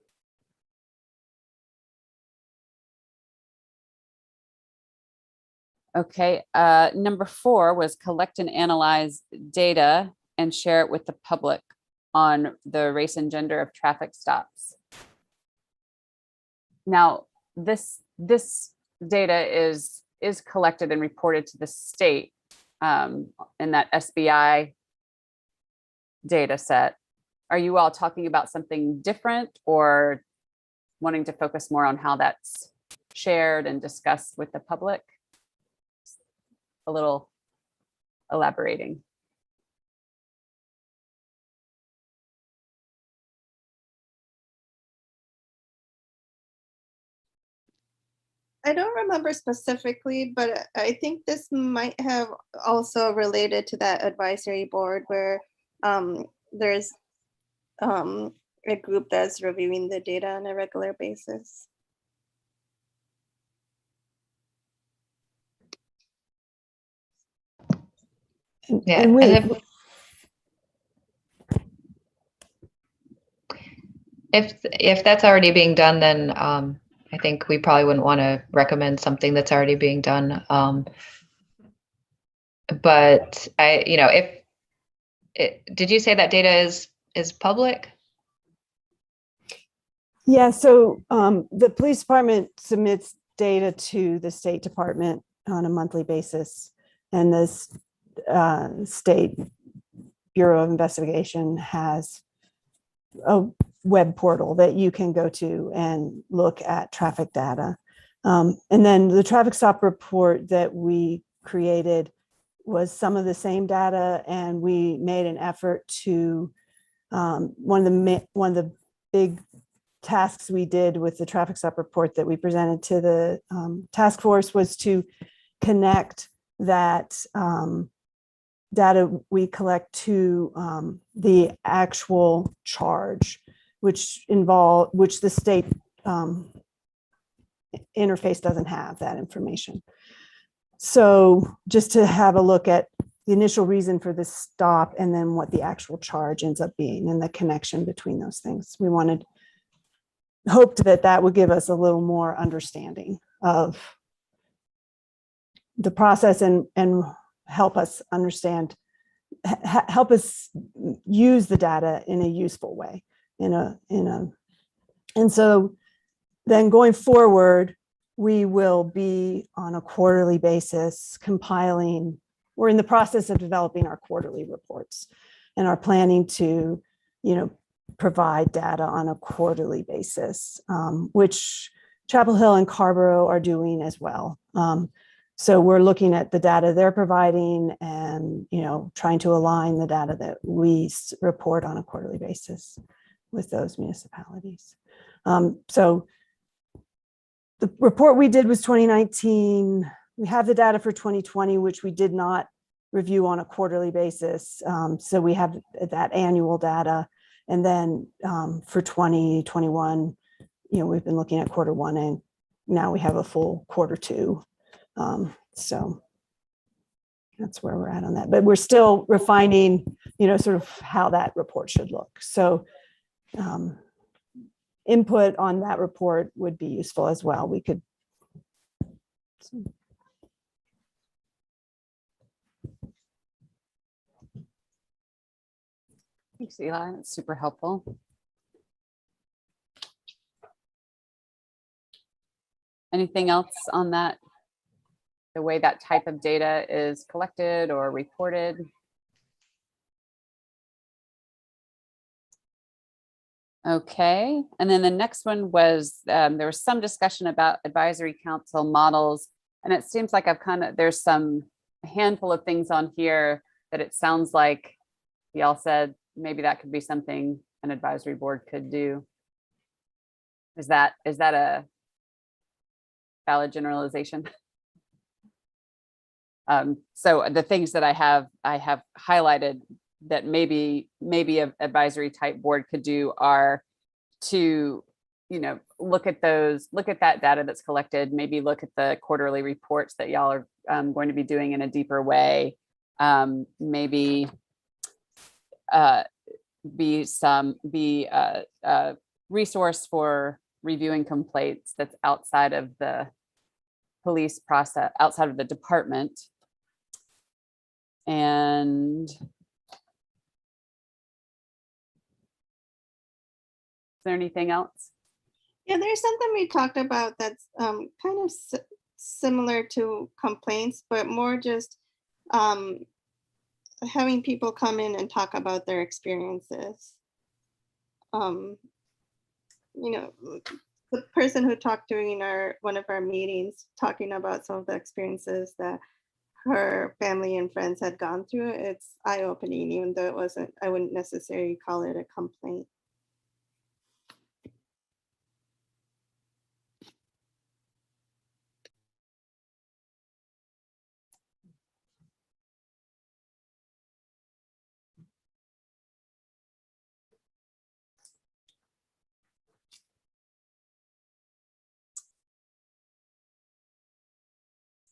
Okay, number 4 was collect and analyze data and share it with the public on the race and gender of traffic stops. Now, this data is collected and reported to the state in that SBI data set. Are you all talking about something different or wanting to focus more on how that's shared and discussed with the public? A little elaborating. I don't remember specifically, but I think this might have also related to that advisory board where there's a group that's reviewing the data on a regular basis. Yeah, and if that's already being done, then I think we probably wouldn't want to recommend something that's already being done. But did you say that data is public? Yeah, so the police department submits data to the State Department on a monthly basis, and this State Bureau of Investigation has a web portal that you can go to and look at traffic data. And then the traffic stop report that we created was some of the same data, and we made an effort to, one of the big tasks we did with the traffic stop report that we presented to the task force was to connect that data we collect to the actual charge, which the state interface doesn't have that information. So just to have a look at the initial reason for this stop and then what the actual charge ends up being and the connection between those things. We hoped that that would give us a little more understanding of the process and help us understand, help us use the data in a useful way. And so then going forward, we will be on a quarterly basis compiling. We're in the process of developing our quarterly reports and are planning to, provide data on a quarterly basis, which Chapel Hill and Carborough are doing as well. So we're looking at the data they're providing and, trying to align the data that we report on a quarterly basis with those municipalities. So the report we did was 2019. We have the data for 2020, which we did not review on a quarterly basis. So we have that annual data. And then for 2021, we've been looking at quarter one, and now we have a full quarter two. So that's where we're at on that. But we're still refining, sort of how that report should look. So input on that report would be useful as well. We could. Thanks, Eli. That's super helpful. Anything else on that? The way that type of data is collected or reported? Okay, and then the next one was, there was some discussion about advisory council models, and it seems like there's a handful of things on here that it sounds like y'all said maybe that could be something an advisory board could do. Is that a valid generalization? So the things that I have highlighted that maybe an advisory type board could do are to, look at that data that's collected, maybe look at the quarterly reports that y'all are going to be doing in a deeper way. Maybe be a resource for reviewing complaints that's outside of the police process, outside of the department. And is there anything else? Yeah, there's something we talked about that's kind of similar to complaints, but more just having people come in and talk about their experiences. The person who talked during one of our meetings, talking about some of the experiences that her family and friends had gone through, it's eye-opening, even though I wouldn't necessarily call it a complaint.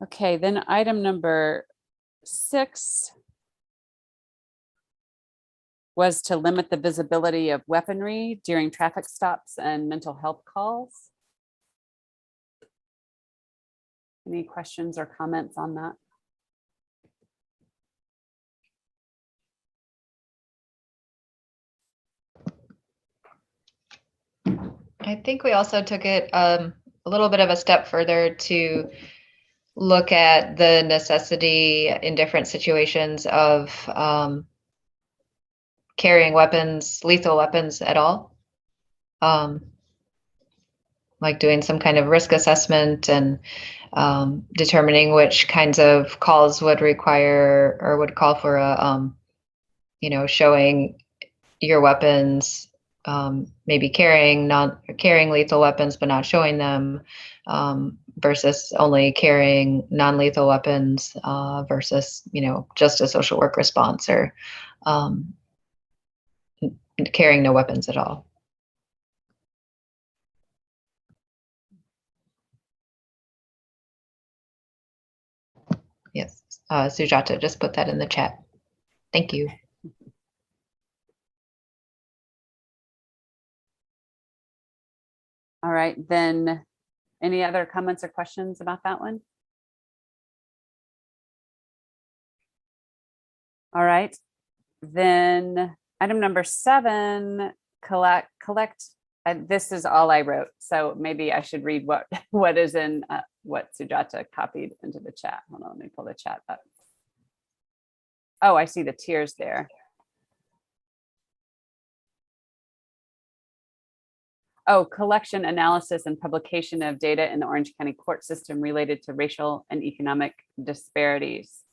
Okay, then item number 6 was to limit the visibility of weaponry during traffic stops and mental health calls. Any questions or comments on that? I think we also took it a little bit of a step further to look at the necessity in different situations of carrying weapons, lethal weapons at all. Like doing some kind of risk assessment and determining which kinds of calls would require or would call for a, showing your weapons, maybe carrying lethal weapons but not showing them, versus only carrying non-lethal weapons, versus just a social work response, or carrying no weapons at all. Yes, Sujata just put that in the chat. Thank you. All right, then any other comments or questions about that one? All right, then item number 7, collect. This is all I wrote, so maybe I should read what is in what Sujata copied into the chat. Hold on, let me pull the chat up. Oh, I see the tiers there. Oh, collection, analysis, and publication of data in the Orange County court system related to racial and economic disparities.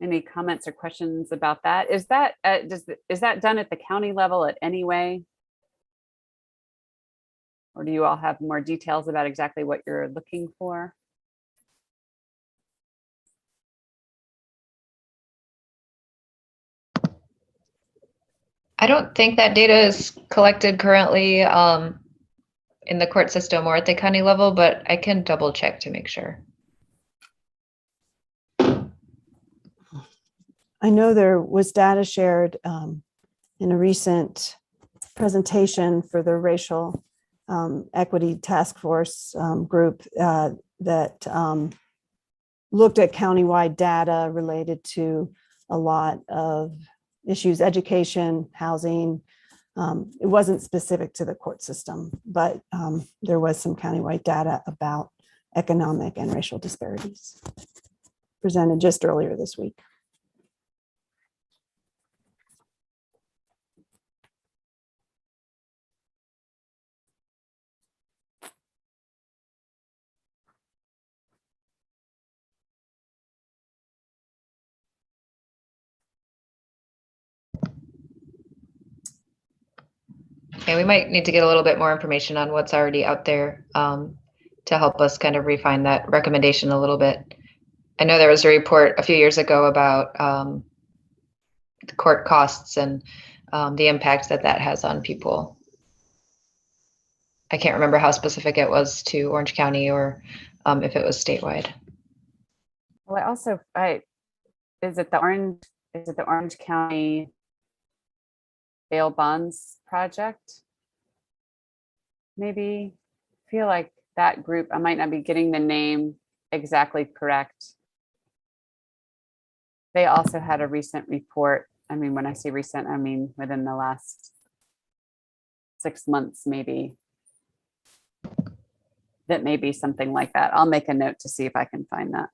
Any comments or questions about that? Is that is that done at the county level at any way? Or do you all have more details about exactly what you're looking for? I don't think that data is collected currently in the court system or at the county level, but I can double check to make sure. I know there was data shared in a recent presentation for the racial equity task force group that looked at countywide data related to a lot of issues, education, housing. It wasn't specific to the court system, but there was some countywide data about economic and racial disparities presented just earlier this week. Okay, we might need to get a little bit more information on what's already out there to help us kind of refine that recommendation a little bit. I know there was a report a few years ago about the court costs and the impact that that has on people. I can't remember how specific it was to Orange County or if it was statewide. Well, is it the Orange County bail bonds project? Maybe. Feel like that group, I might not be getting the name exactly correct. They also had a recent report. I mean, when I say recent, I mean within the last 6 months, maybe. That may be something like that. I'll make a note to see if I can find that.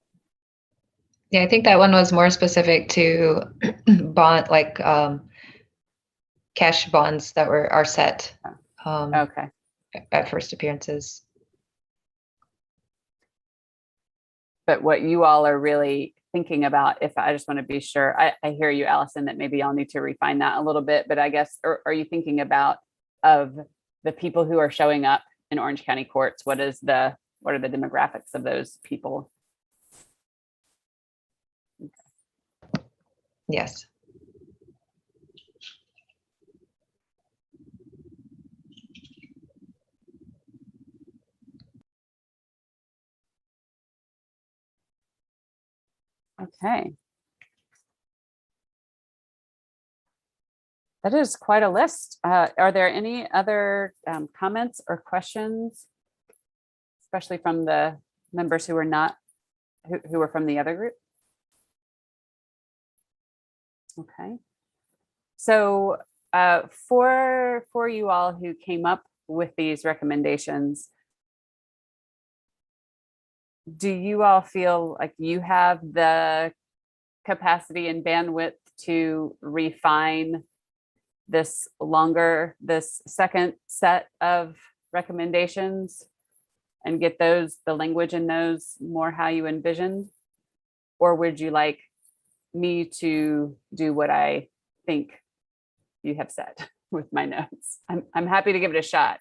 Yeah, I think that one was more specific to bond, like cash bonds that are set Okay. at first appearances. But what you all are really thinking about, if I just want to be sure, I hear you, Allison, that maybe I'll need to refine that a little bit, but I guess, are you thinking about of the people who are showing up in Orange County courts? What are the demographics of those people? Yes. Okay. That is quite a list. Are there any other comments or questions, especially from the members who were not, who were from the other group? Okay. So for you all who came up with these recommendations, do you all feel like you have the capacity and bandwidth to refine this second set of recommendations and get the language in those more how you envisioned? Or would you like me to do what I think you have said with my notes? I'm happy to give it a shot.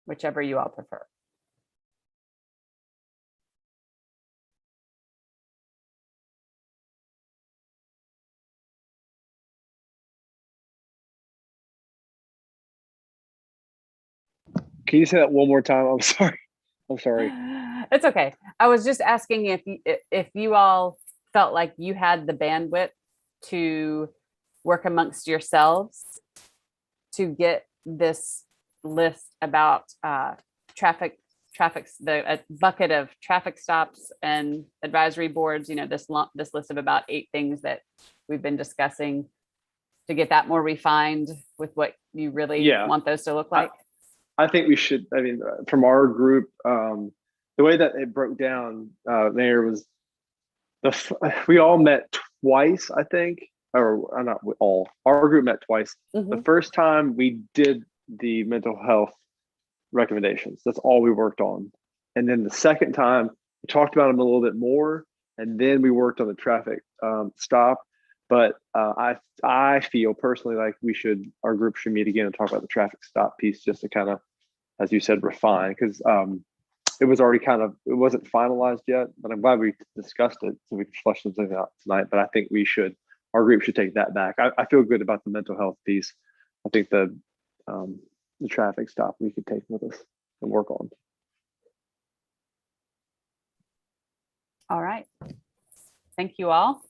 Whichever you all prefer. Can you say that one more time? I'm sorry. I'm sorry. It's okay. I was just asking if you all felt like you had the bandwidth to work amongst yourselves to get this list about traffic, a bucket of traffic stops and advisory boards, this list of about 8 things that we've been discussing, to get that more refined with what you really want those to look like? I think we should, from our group, the way that it broke down, Mayor, was we all met twice, I think, or not all, our group met twice. Mm-hmm. The first time we did the mental health recommendations, that's all we worked on. And then the second time we talked about them a little bit more, and then we worked on the traffic stop. But I feel personally like our group should meet again and talk about the traffic stop piece, just to kind of, as you said, refine, because it was already it wasn't finalized yet, but I'm glad we discussed it so we can flush some things out tonight. But I think our group should take that back. I feel good about the mental health piece. I think the traffic stop we could take with us and work on. All right. Thank you all.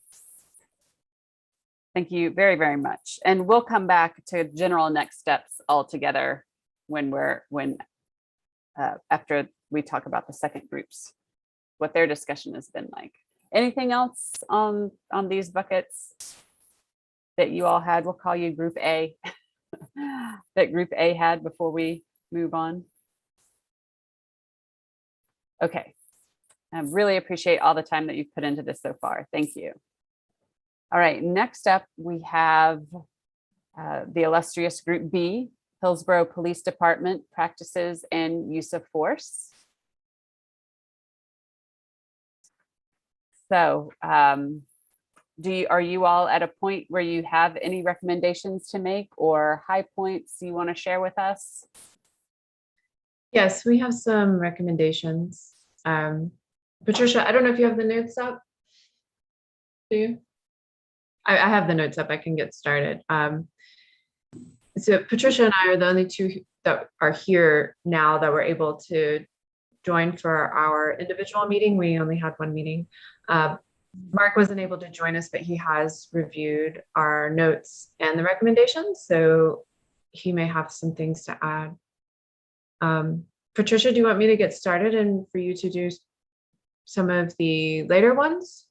Thank you very, very much. And we'll come back to general next steps all together after we talk about the second groups, what their discussion has been like. Anything else on these buckets that you all had? We'll call you Group A, that Group A had before we move on. Okay. I really appreciate all the time that you've put into this so far. Thank you. All right, next up, we have the illustrious Group B, Hillsborough Police Department Practices and Use of Force. So are you all at a point where you have any recommendations to make or high points you want to share with us? Yes, we have some recommendations. Patricia, I don't know if you have the notes up. Do you? I have the notes up. I can get started. So Patricia and I are the only two that are here now that were able to join for our individual meeting. We only had one meeting. Mark wasn't able to join us, but he has reviewed our notes and the recommendations, so he may have some things to add. Patricia, do you want me to get started and for you to do some of the later ones?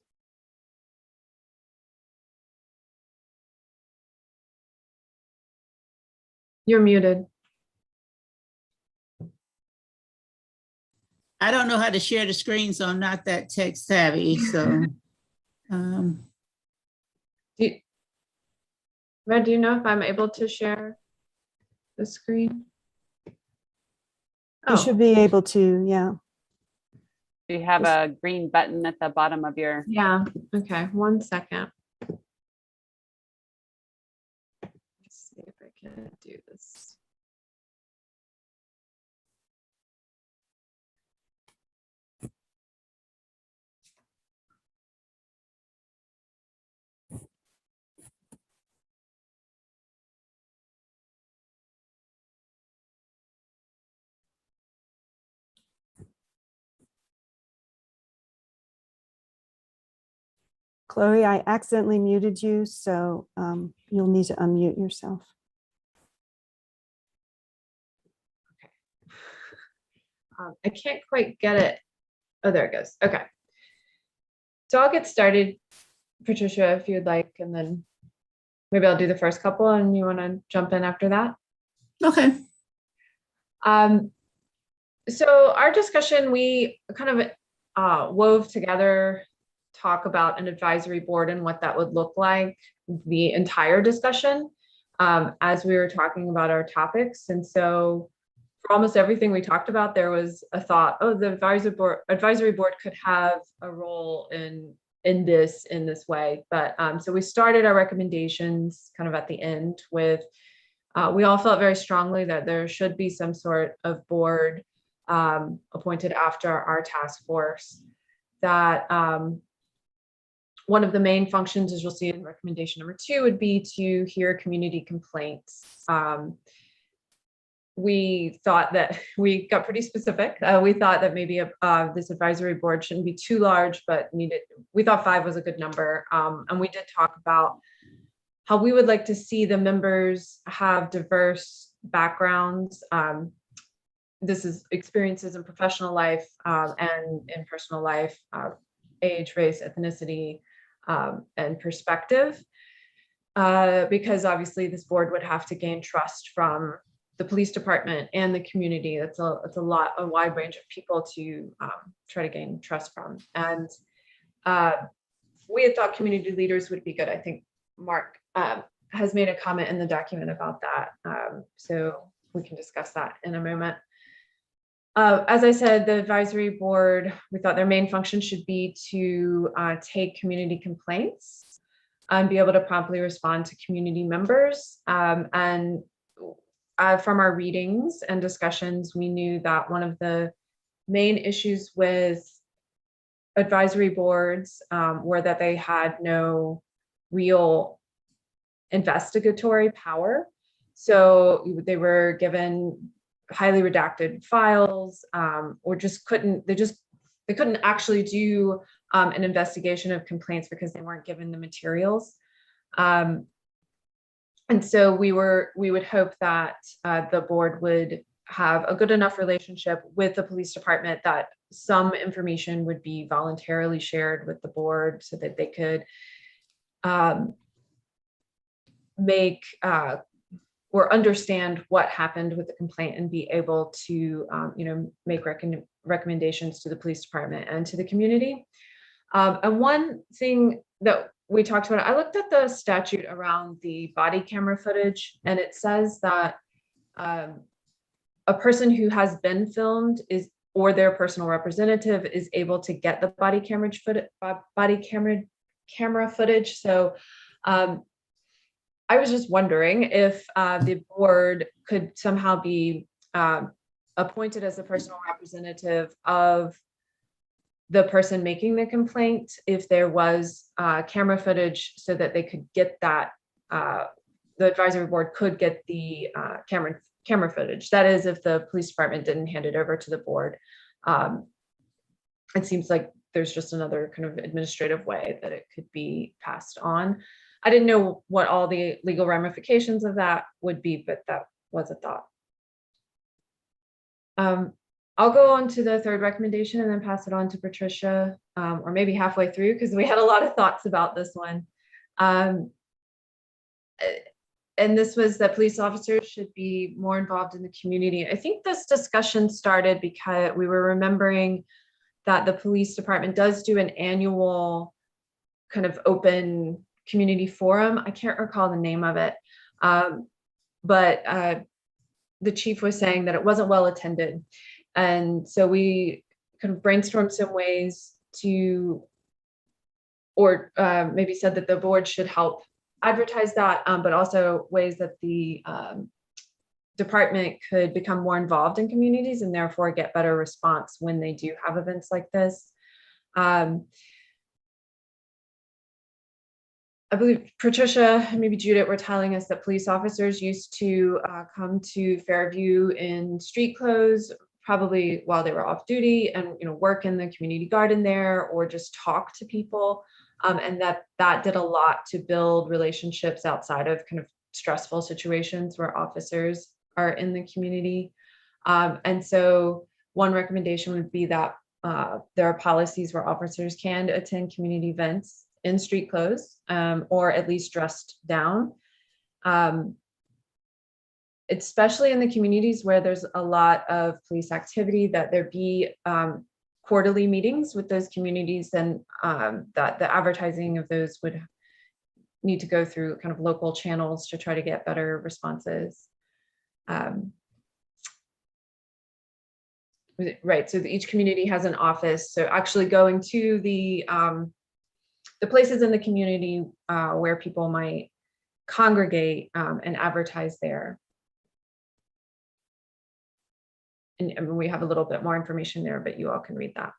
You're muted. I don't know how to share the screen, so I'm not that tech savvy. So, Red, do you know if I'm able to share the screen? You should be able to, yeah. Do you have a green button at the bottom of your? Yeah. Okay. 1 second. Let's see if I can do this. Chloe, I accidentally muted you, so you'll need to unmute yourself. I can't quite get it. Oh, there it goes. Okay. So I'll get started, Patricia, if you'd like, and then maybe I'll do the first couple and you want to jump in after that. okay. So our discussion, we kind of wove together talk about an advisory board and what that would look like, the entire discussion, as we were talking about our topics. And so for almost everything we talked about, there was a thought, oh, the advisory board could have a role in this way. But so we started our recommendations kind of at the end with, we all felt very strongly that there should be some sort of board appointed after our task force, that one of the main functions, as you'll see in recommendation number 2, would be to hear community complaints. We thought that, we got pretty specific. We thought that maybe this advisory board shouldn't be too large, but we thought 5 was a good number. And we did talk about how we would like to see the members have diverse backgrounds. This is experiences in professional life and in personal life, age, race, ethnicity, and perspective. Because obviously this board would have to gain trust from the police department and the community. It's a wide range of people to try to gain trust from. And we had thought community leaders would be good. I think Mark has made a comment in the document about that. So we can discuss that in a moment. As I said, the advisory board, we thought their main function should be to take community complaints and be able to promptly respond to community members. And from our readings and discussions, we knew that one of the main issues with advisory boards were that they had no real investigatory power. So they were given highly redacted files, or just they couldn't actually do an investigation of complaints because they weren't given the materials. And so we would hope that the board would have a good enough relationship with the police department that some information would be voluntarily shared with the board so that they could make or understand what happened with the complaint and be able to make recommendations to the police department and to the community. And one thing that we talked about, I looked at the statute around the body camera footage, and it says that a person who has been filmed or their personal representative is able to get the body camera footage. So I was just wondering if the board could somehow be appointed as a personal representative of the person making the complaint, if there was camera footage, so that they could get that, the advisory board could get the camera footage. That is, if the police department didn't hand it over to the board. It seems like there's just another kind of administrative way that it could be passed on. I didn't know what all the legal ramifications of that would be, but that was a thought. I'll go on to the third recommendation and then pass it on to Patricia, or maybe halfway through, because we had a lot of thoughts about this one. And this was that police officers should be more involved in the community. I think this discussion started because we were remembering that the police department does do an annual kind of open community forum. I can't recall the name of it, but the chief was saying that it wasn't well attended. And so we kind of brainstormed some ways to, or maybe said that the board should help advertise that, but also ways that the department could become more involved in communities and therefore get better response when they do have events like this. I believe Patricia and maybe Judith were telling us that police officers used to come to Fairview in street clothes, probably while they were off duty, and work in the community garden there, or just talk to people, and that did a lot to build relationships outside of kind of stressful situations where officers are in the community. And so one recommendation would be that there are policies where officers can attend community events in street clothes, or at least dressed down. especially in the communities where there's a lot of police activity, that there be quarterly meetings with those communities, and that the advertising of those would need to go through kind of local channels to try to get better responses. Right, so each community has an office. So actually going to the places in the community where people might congregate and advertise there. And I mean, we have a little bit more information there, but you all can read that.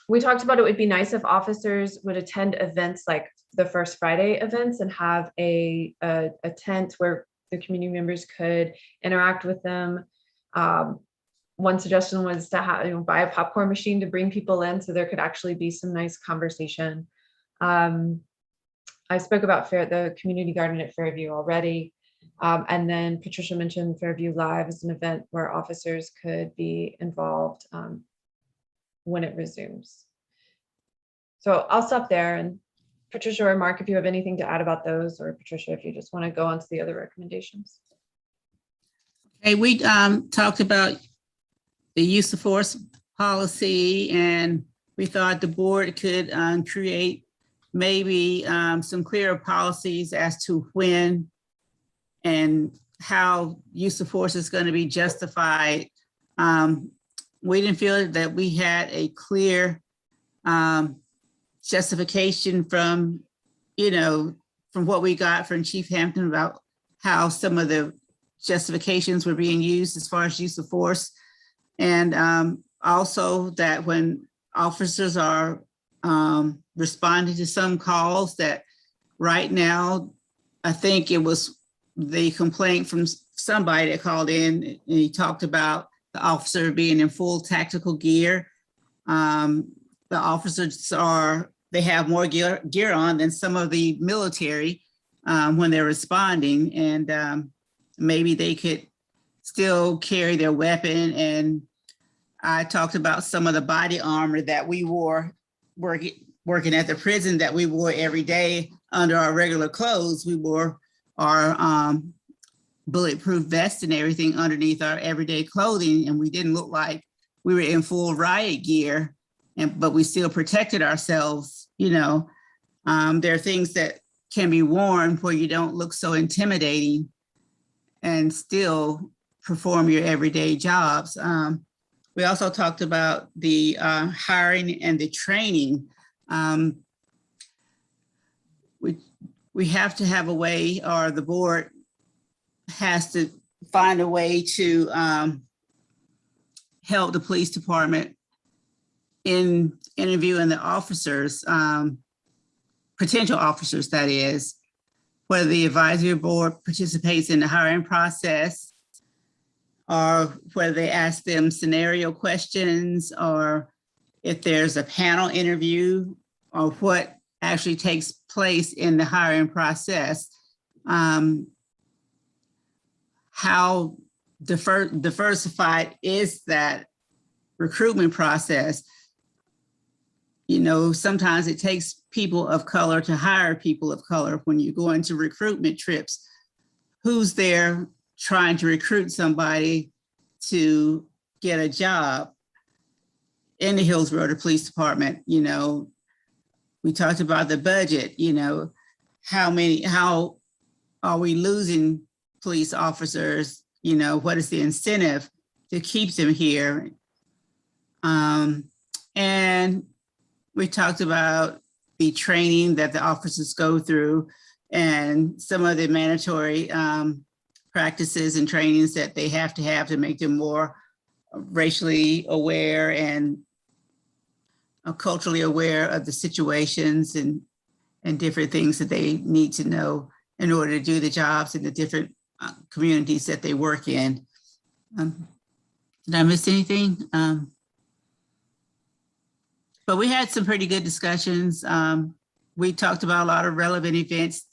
We talked about it would be nice if officers would attend events like the First Friday events and have a tent where the community members could interact with them. One suggestion was to have, buy a popcorn machine to bring people in so there could actually be some nice conversation. I spoke about the community garden at Fairview already. And then Patricia mentioned Fairview Live as an event where officers could be involved when it resumes. So I'll stop there, and Patricia or Mark, if you have anything to add about those, or Patricia, if you just want to go on to the other recommendations. Hey, we talked about the use of force policy, and we thought the board could create maybe some clearer policies as to when and how use of force is going to be justified. We didn't feel that we had a clear justification from, from what we got from Chief Hampton about how some of the justifications were being used as far as use of force. And also that when officers are responding to some calls, that right now, I think it was the complaint from somebody that called in, and he talked about the officer being in full tactical gear. The officers they have more gear on than some of the military when they're responding, and maybe they could still carry their weapon. And I talked about some of the body armor that we wore working at the prison that we wore every day under our regular clothes. We wore our bulletproof vest and everything underneath our everyday clothing, and we didn't look like we were in full riot gear, but we still protected ourselves. There are things that can be worn where you don't look so intimidating and still perform your everyday jobs. We also talked about the hiring and the training. We have to have a way, or the board has to find a way to help the police department in interviewing the officers, potential officers, that is, whether the advisory board participates in the hiring process, or whether they ask them scenario questions, or if there's a panel interview, or what actually takes place in the hiring process. How diversified is that recruitment process? Sometimes it takes people of color to hire people of color. When you go into recruitment trips, who's there trying to recruit somebody to get a job in the Hillsborough Police Department? We talked about the budget, how are we losing police officers? What is the incentive to keep them here? And we talked about the training that the officers go through and some of the mandatory practices and trainings that they have to make them more racially aware and culturally aware of the situations and different things that they need to know in order to do the jobs in the different communities that they work in. Did I miss anything? But we had some pretty good discussions. We talked about a lot of relevant events,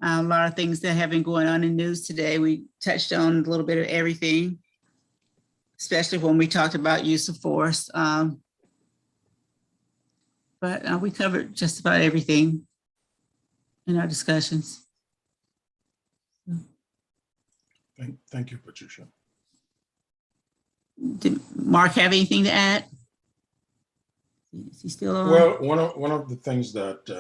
a lot of things that have been going on in news today. We touched on a little bit of everything, especially when we talked about use of force. But we covered just about everything in our discussions. Thank you, Patricia. Did Mark have anything to add? Is he still on? Well, one of the things that's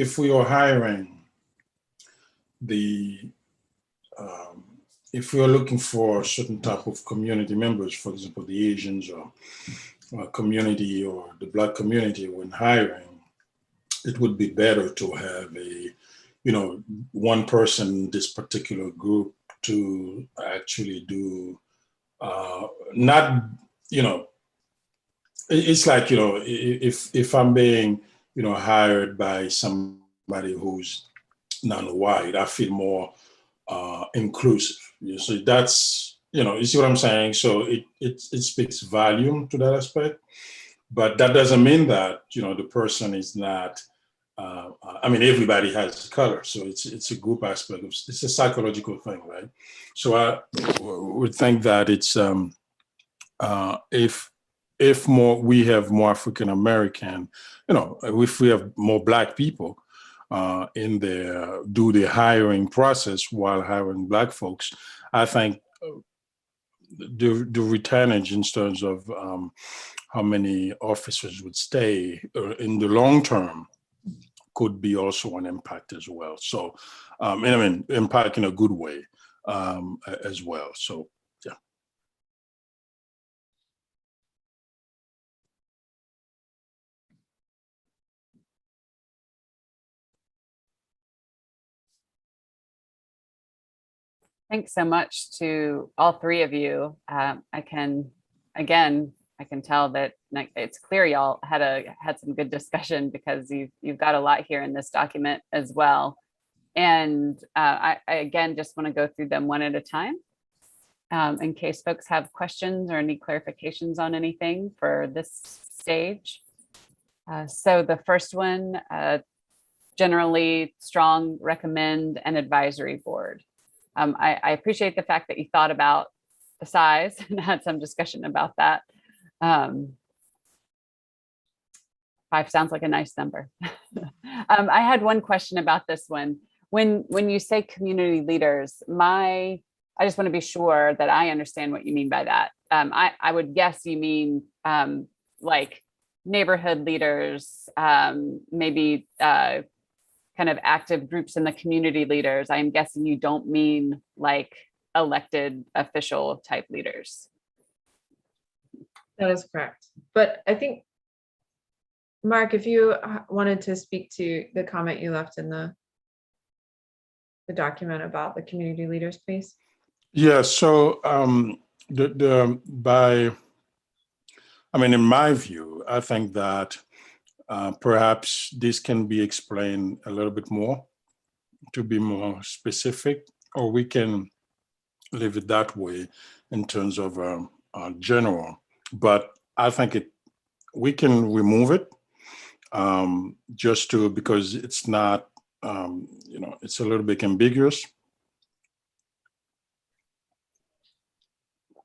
if we are hiring if we are looking for a certain type of community members, for example, the Asians or community or the Black community, when hiring, it would be better to have one person in this particular group to actually do not, it's like, if I'm being, hired by somebody who's non-white, I feel more inclusive. So that's, you see what I'm saying? So it speaks volume to that aspect, but that doesn't mean that, the person is not, everybody has color. So it's a group aspect of, it's a psychological thing, right? So I would think that it's, if we have more African American, if we have more Black people in there, do the hiring process while hiring Black folks, I think the retainage in terms of how many officers would stay in the long term could be also an impact as well. So, impact in a good way as well. So, yeah. Thanks so much to all three of you. I can tell that it's clear y'all had some good discussion, because you've got a lot here in this document as well. And I again just want to go through them one at a time in case folks have questions or any clarifications on anything for this stage. So the first one, generally strong recommend an advisory board. I appreciate the fact that you thought about the size and had some discussion about that. 5 sounds like a nice number. I had one question about this one. When you say community leaders, I just want to be sure that I understand what you mean by that. I would guess you mean like neighborhood leaders, maybe kind of active groups in the community leaders. I'm guessing you don't mean like elected official type leaders. That is correct. But I think, Mark, if you wanted to speak to the comment you left in the document about the community leaders, please. Yeah, so in my view, I think that perhaps this can be explained a little bit more to be more specific, or we can leave it that way in terms of general. But I think we can remove it because it's not, it's a little bit ambiguous.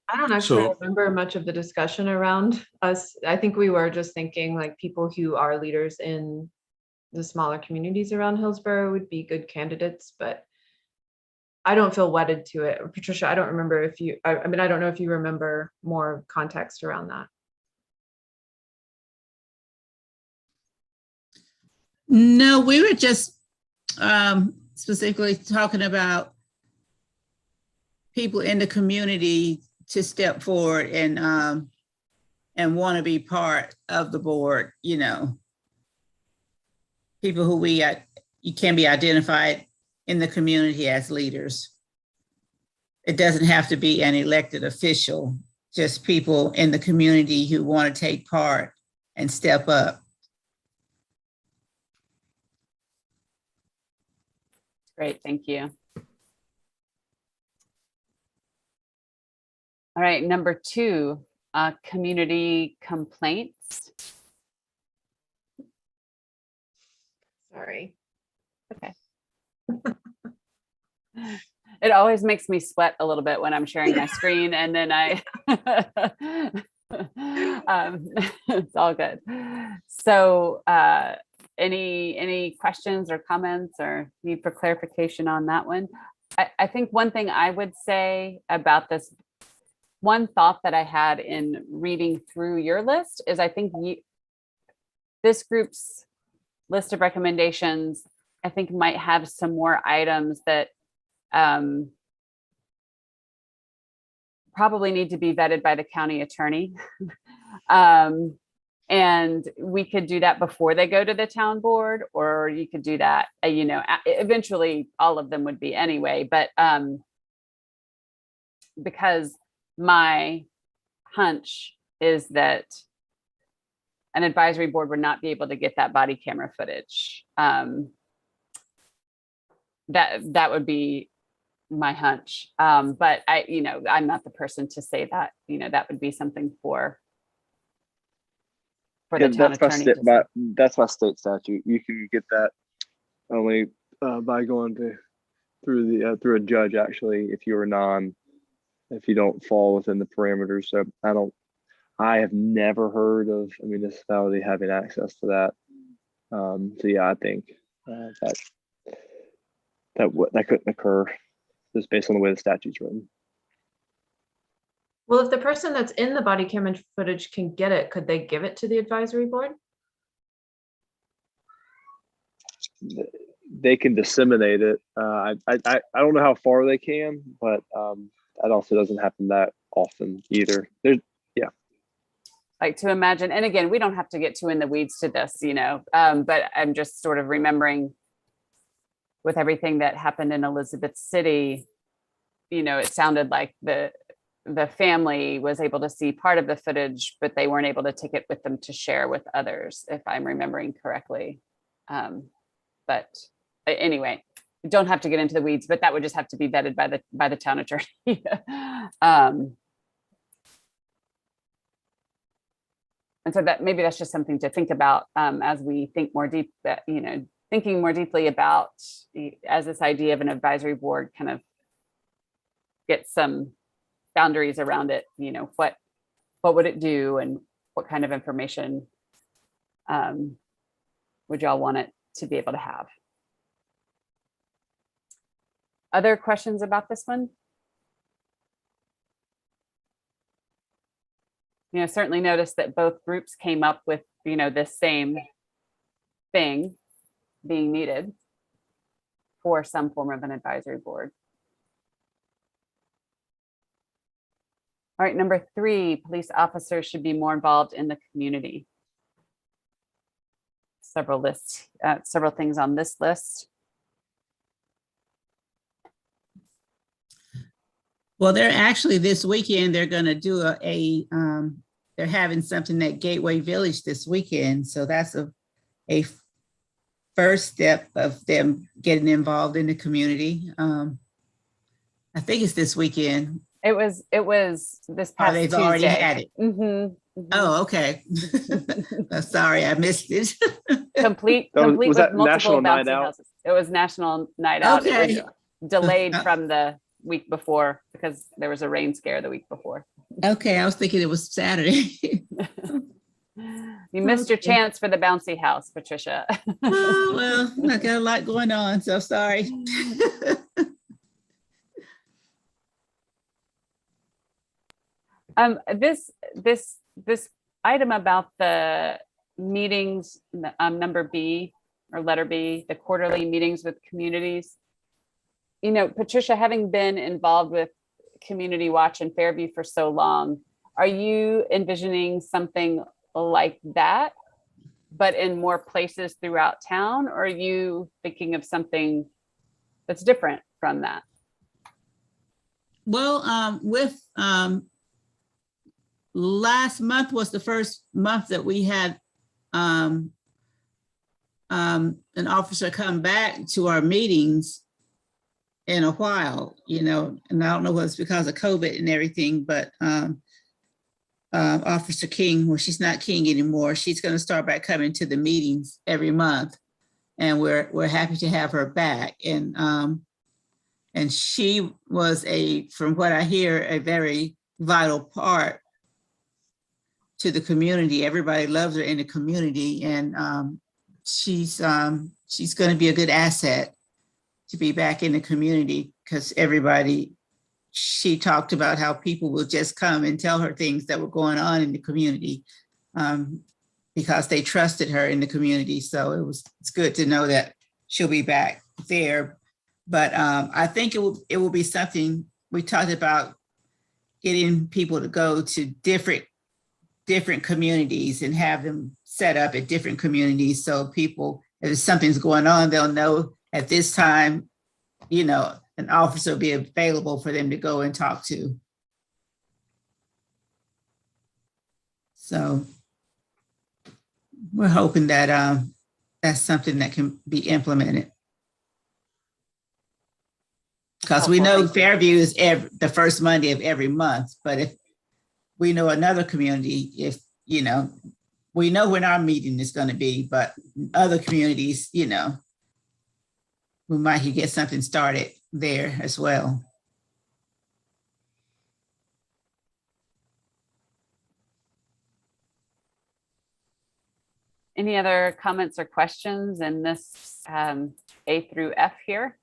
I don't actually remember much of the discussion around us. I think we were just thinking like people who are leaders in the smaller communities around Hillsborough would be good candidates, but I don't feel wedded to it. Patricia, I don't remember if you, I don't know if you remember more context around that. No, we were just specifically talking about people in the community to step forward and want to be part of the board, people who you can be identified in the community as leaders. It doesn't have to be an elected official, just people in the community who want to take part and step up. Great, thank you. All right, number 2, community complaints. Sorry. Okay. It always makes me sweat a little bit when I'm sharing my screen, and then it's all good. So any questions or comments or need for clarification on that one? I think one thing I would say about this, one thought that I had in reading through your list is I think this group's list of recommendations, I think might have some more items that probably need to be vetted by the county attorney. And we could do that before they go to the town board, or you could do that, you know, eventually all of them would be anyway, but because my hunch is that an advisory board would not be able to get that body camera footage. That would be my hunch. But you know, I'm not the person to say that, you know, that would be something for the town attorney. That's my state statute. You can get that only by going through a judge, actually, if you're if you don't fall within the parameters. So I have never heard of a municipality having access to that. So yeah, I think that couldn't occur just based on the way the statute's written. Well, if the person that's in the body camera footage can get it, could they give it to the advisory board? They can disseminate it. I don't know how far they can, but that also doesn't happen that often either. Like to imagine, and again, we don't have to get too in the weeds to this, you know, but I'm just sort of remembering with everything that happened in Elizabeth City, you know, it sounded like the family was able to see part of the footage, but they weren't able to take it with them to share with others, if I'm remembering correctly. But anyway, you don't have to get into the weeds, but that would just have to be vetted by the town attorney. And so that maybe that's just something to think about as we think more deep, you know, thinking more deeply about as this idea of an advisory board kind of gets some boundaries around it, you know, what would it do and what kind of information would y'all want it to be able to have? Other questions about this one? You know, certainly noticed that both groups came up with, you know, this same thing being needed for some form of an advisory board. All right, number 3, police officers should be more involved in the community. Several things on this list. Well, they're actually this weekend, they're going to do they're having something at Gateway Village this weekend. So that's a first step of them getting involved in the community. I think it's this weekend. It was this past they've Tuesday. already had it. Mm-hmm. Oh, okay. Sorry, I missed it. complete was with that multiple National Night bouncy Out? houses. It was National Night Out. Okay. It was delayed from the week before because there was a rain scare the week before. Okay, I was thinking it was Saturday. You missed your chance for the bouncy house, Patricia. Oh, well, I got a lot going on, so sorry. This item about the meetings, number B or letter B, the quarterly meetings with communities. You know, Patricia, having been involved with Community Watch in Fairview for so long, are you envisioning something like that, but in more places throughout town? Or are you thinking of something that's different from that? Well, last month was the first month that we had an officer come back to our meetings in a while, you know, and I don't know whether it's because of COVID and everything, but Officer King, well, she's not King anymore. She's going to start back coming to the meetings every month, and we're happy to have her back. And she was from what I hear, a very vital part to the community. Everybody loves her in the community, and she's going to be a good asset to be back in the community, because she talked about how people will just come and tell her things that were going on in the community, because they trusted her in the community. So it's good to know that she'll be back there. But I think it will be something. We talked about getting people to go to different communities and have them set up at different communities, so people, if something's going on, they'll know at this time, an officer will be available for them to go and talk to. So we're hoping that that's something that can be implemented. Because we know Fairview is the first Monday of every month, but if we know another community, we know when our meeting is going to be, but other communities, we might get something started there as well. Any other comments or questions in this A through F here?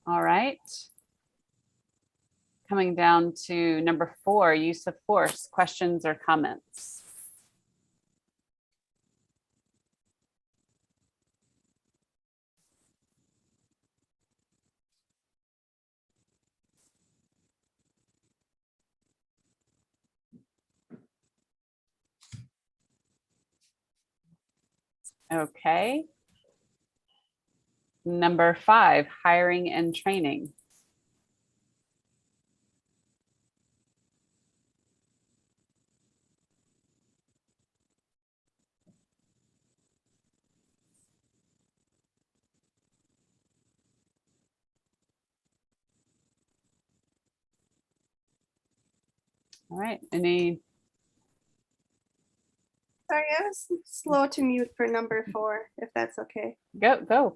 All right. Coming down to number 4, use of force, questions or comments? Okay. Number 5, hiring and training. All right, Sorry, I was slow to mute for number 4, if that's okay.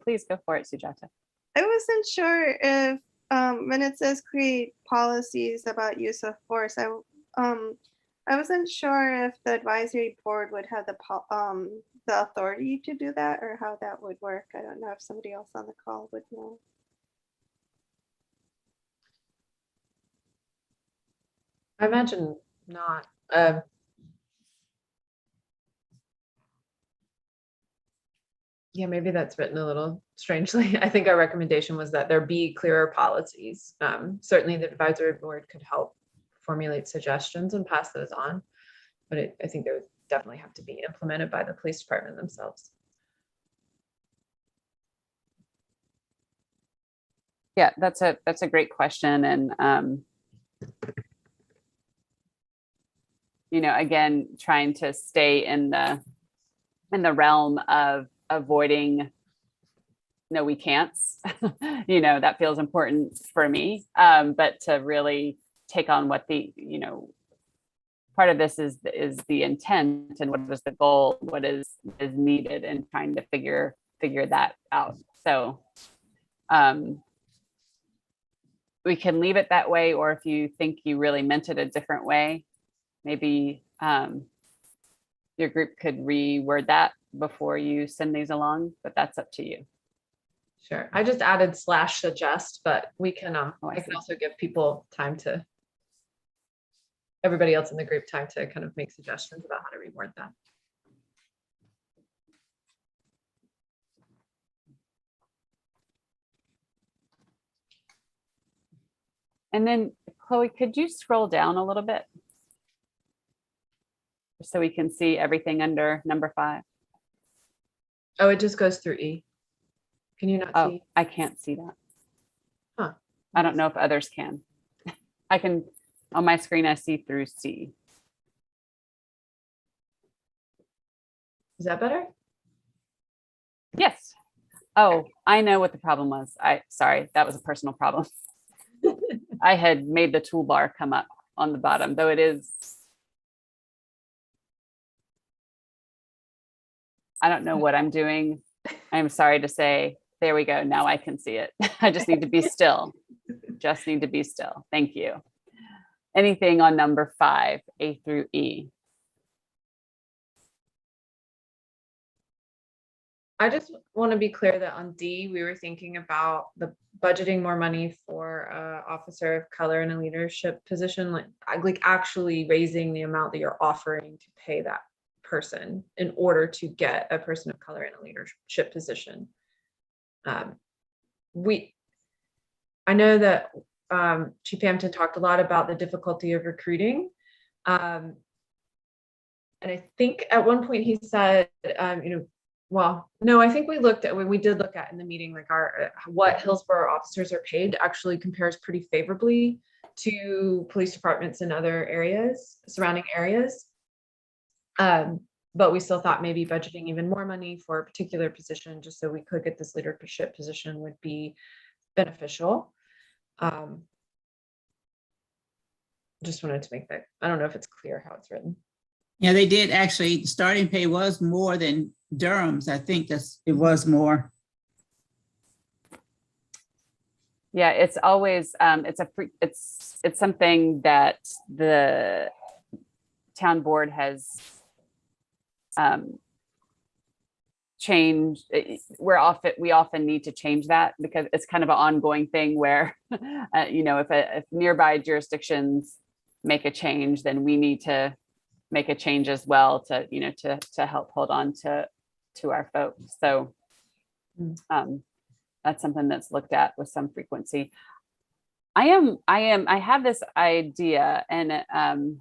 Please go for it, Sujata. I wasn't sure if when it says create policies about use of force, I wasn't sure if the advisory board would have the authority to do that, or how that would work. I don't know if somebody else on the call would know. I imagine not. Yeah, maybe that's written a little strangely. I think our recommendation was that there be clearer policies. Certainly the advisory board could help formulate suggestions and pass those on, but I think they would definitely have to be implemented by the police department themselves. Yeah, that's a great question. And again, trying to stay in the realm of avoiding no we can't. That feels important for me, but to really take on what the part of this is the intent, and what is the goal, what is needed, and trying to figure that out. So we can leave it that way, or if you think you really meant it a different way, maybe your group could reword that before you send these along, but that's up to you. Sure. I just added /suggest, but we can, I can also give people time to, everybody else in the group time to kind of make suggestions about how to reword that. And then Chloe, could you scroll down a little bit so we can see everything under number 5? Oh, it just goes through E. Can you not see? I can't see that. Huh. I don't know if others can. I can, on my screen, I see through C. Is that better? Yes. Oh, I know what the problem was. Sorry, that was a personal problem. I had made the toolbar come up on the bottom, though it is. I don't know what I'm doing. I'm sorry to say. There we go. Now I can see it. I just need to be still. Just need to be still. Thank you. Anything on number 5, A through E? I just want to be clear that on D, we were thinking about the budgeting more money for officer of color in a leadership position, like actually raising the amount that you're offering to pay that person in order to get a person of color in a leadership position. I know that Chief Hampton talked a lot about the difficulty of recruiting. And I think at one point he said, well, no, I think we did look at in the meeting, like what Hillsborough officers are paid actually compares pretty favorably to police departments in other areas, surrounding areas. But we still thought maybe budgeting even more money for a particular position, just so we could get this leadership position, would be beneficial. Just wanted to make that, I don't know if it's clear how it's written. Yeah, they did actually, the starting pay was more than Durham's. I think it was more. Yeah, it's always, it's something that the town board has changed. We often need to change that because it's kind of an ongoing thing where, if nearby jurisdictions make a change, then we need to make a change as well to help hold on to our folks. So that's something that's looked at with some frequency. I have this idea, and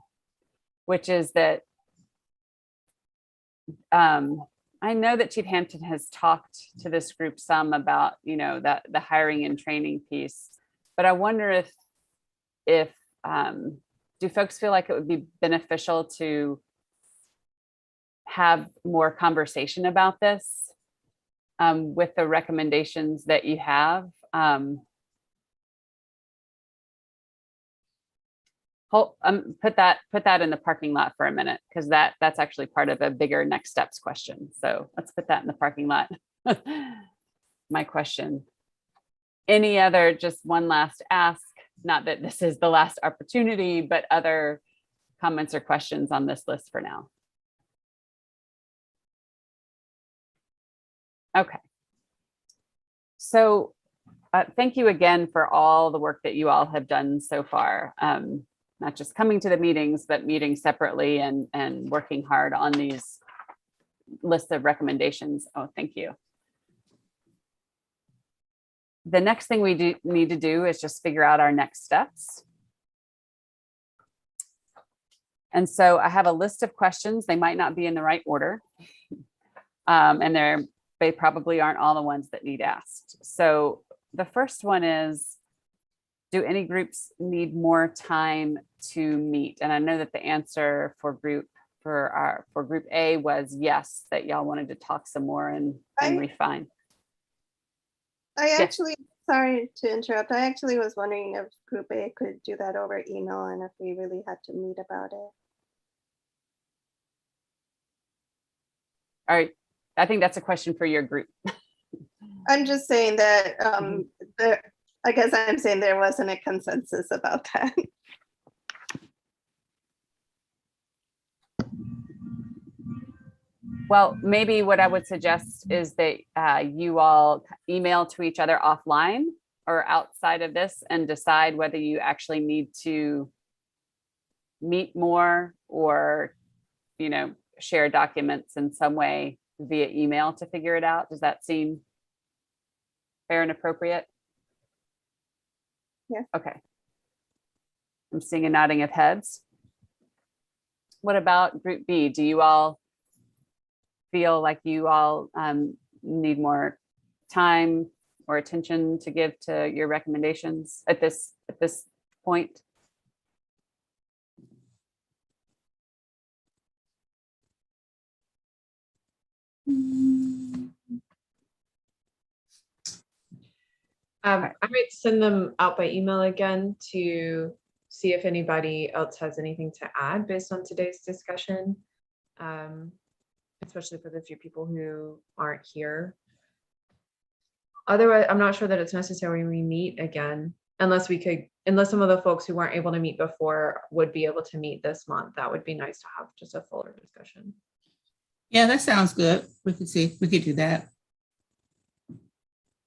which is that I know that Chief Hampton has talked to this group some about, that the hiring and training piece, but I wonder if do folks feel like it would be beneficial to have more conversation about this with the recommendations that you have? Put that in the parking lot for a minute, because that's actually part of a bigger next steps question. So let's put that in the parking lot. My question. Any other, just one last ask, not that this is the last opportunity, but other comments or questions on this list for now? Okay. So thank you again for all the work that you all have done so far. Not just coming to the meetings, but meeting separately and working hard on these lists of recommendations. Oh, thank you. The next thing we need to do is just figure out our next steps. And so I have a list of questions. They might not be in the right order. And they probably aren't all the ones that need asked. So the first one is, do any groups need more time to meet? And I know that the answer for group A was yes, that y'all wanted to talk some more and refine. Sorry to interrupt. I actually was wondering if Group A could do that over email and if we really had to meet about it. All right. I think that's a question for your group. I'm just saying that I guess I'm saying there wasn't a consensus about that. Well, maybe what I would suggest is that you all email to each other offline or outside of this and decide whether you actually need to meet more or, share documents in some way via email to figure it out. Does that seem fair and appropriate? Yeah. Okay. I'm seeing a nodding of heads. What about Group B? Do you all feel like you all need more time or attention to give to your recommendations at this point? I might send them out by email again to see if anybody else has anything to add based on today's discussion, especially for the few people who aren't here. Otherwise, I'm not sure that it's necessary we meet again. unless some of the folks who weren't able to meet before would be able to meet this month, that would be nice to have just a fuller discussion. Yeah, that sounds good. We could do that.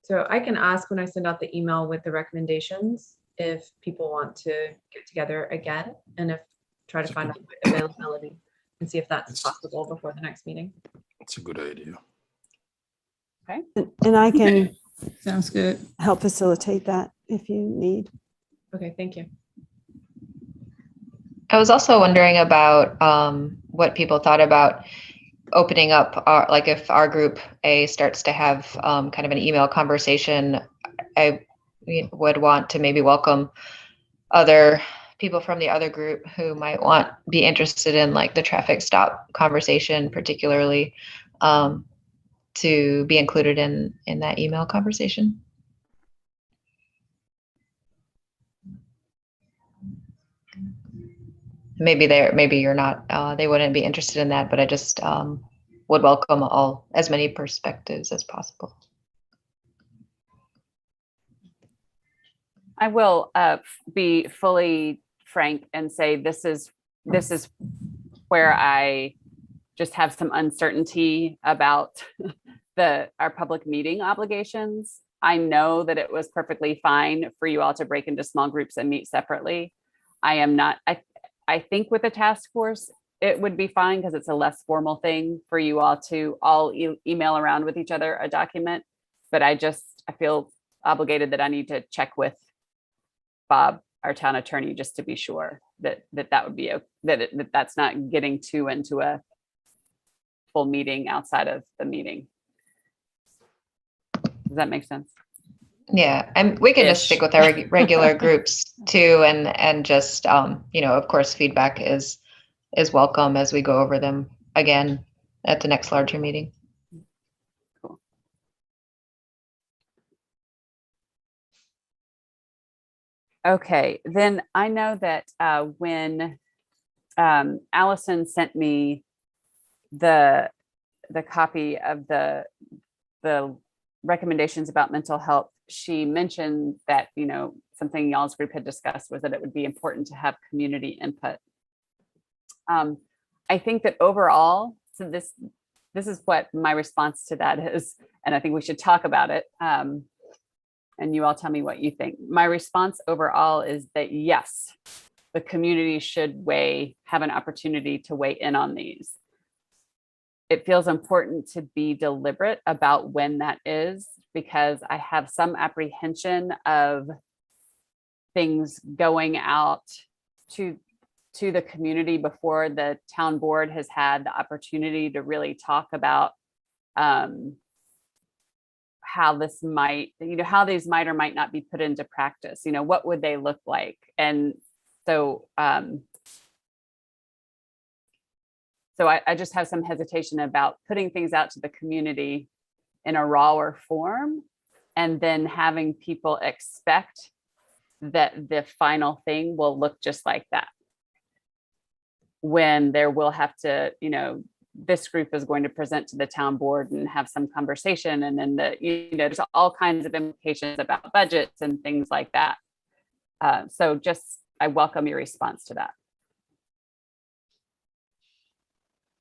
So I can ask when I send out the email with the recommendations if people want to get together again, and try to find out availability and see if that's possible before the next meeting. It's a good idea. Okay. And I can Sounds good. help facilitate that if you need. Okay, thank you. I was also wondering about what people thought about opening up like if our group A starts to have kind of an email conversation, I would want to maybe welcome other people from the other group who might be interested in like the traffic stop conversation, particularly to be included in that email conversation. Maybe you're not, they wouldn't be interested in that, but I just would welcome as many perspectives as possible. I will be fully frank and say this is where I just have some uncertainty about our public meeting obligations. I know that it was perfectly fine for you all to break into small groups and meet separately. I think with a task force, it would be fine because it's a less formal thing for you all to email around with each other a document. But I feel obligated that I need to check with Bob, our town attorney, just to be sure that would be that's not getting too into a full meeting outside of the meeting. Does that make sense? Yeah, and we can just stick with our regular groups too, and just of course, feedback is welcome as we go over them again at the next larger meeting. Cool. Okay, then I know that when Allison sent me the copy of the recommendations about mental health, she mentioned that, something y'all's group had discussed was that it would be important to have community input. I think that overall, so this is what my response to that is, and I think we should talk about it. And you all tell me what you think. My response overall is that yes, the community should have an opportunity to weigh in on these. It feels important to be deliberate about when that is, because I have some apprehension of things going out to the community before the town board has had the opportunity to really talk about how these might or might not be put into practice. What would they look like? And so I just have some hesitation about putting things out to the community in a rawer form and then having people expect that the final thing will look just like that. When there will have to, this group is going to present to the town board and have some conversation. And then there's all kinds of implications about budgets and things like that. So I welcome your response to that.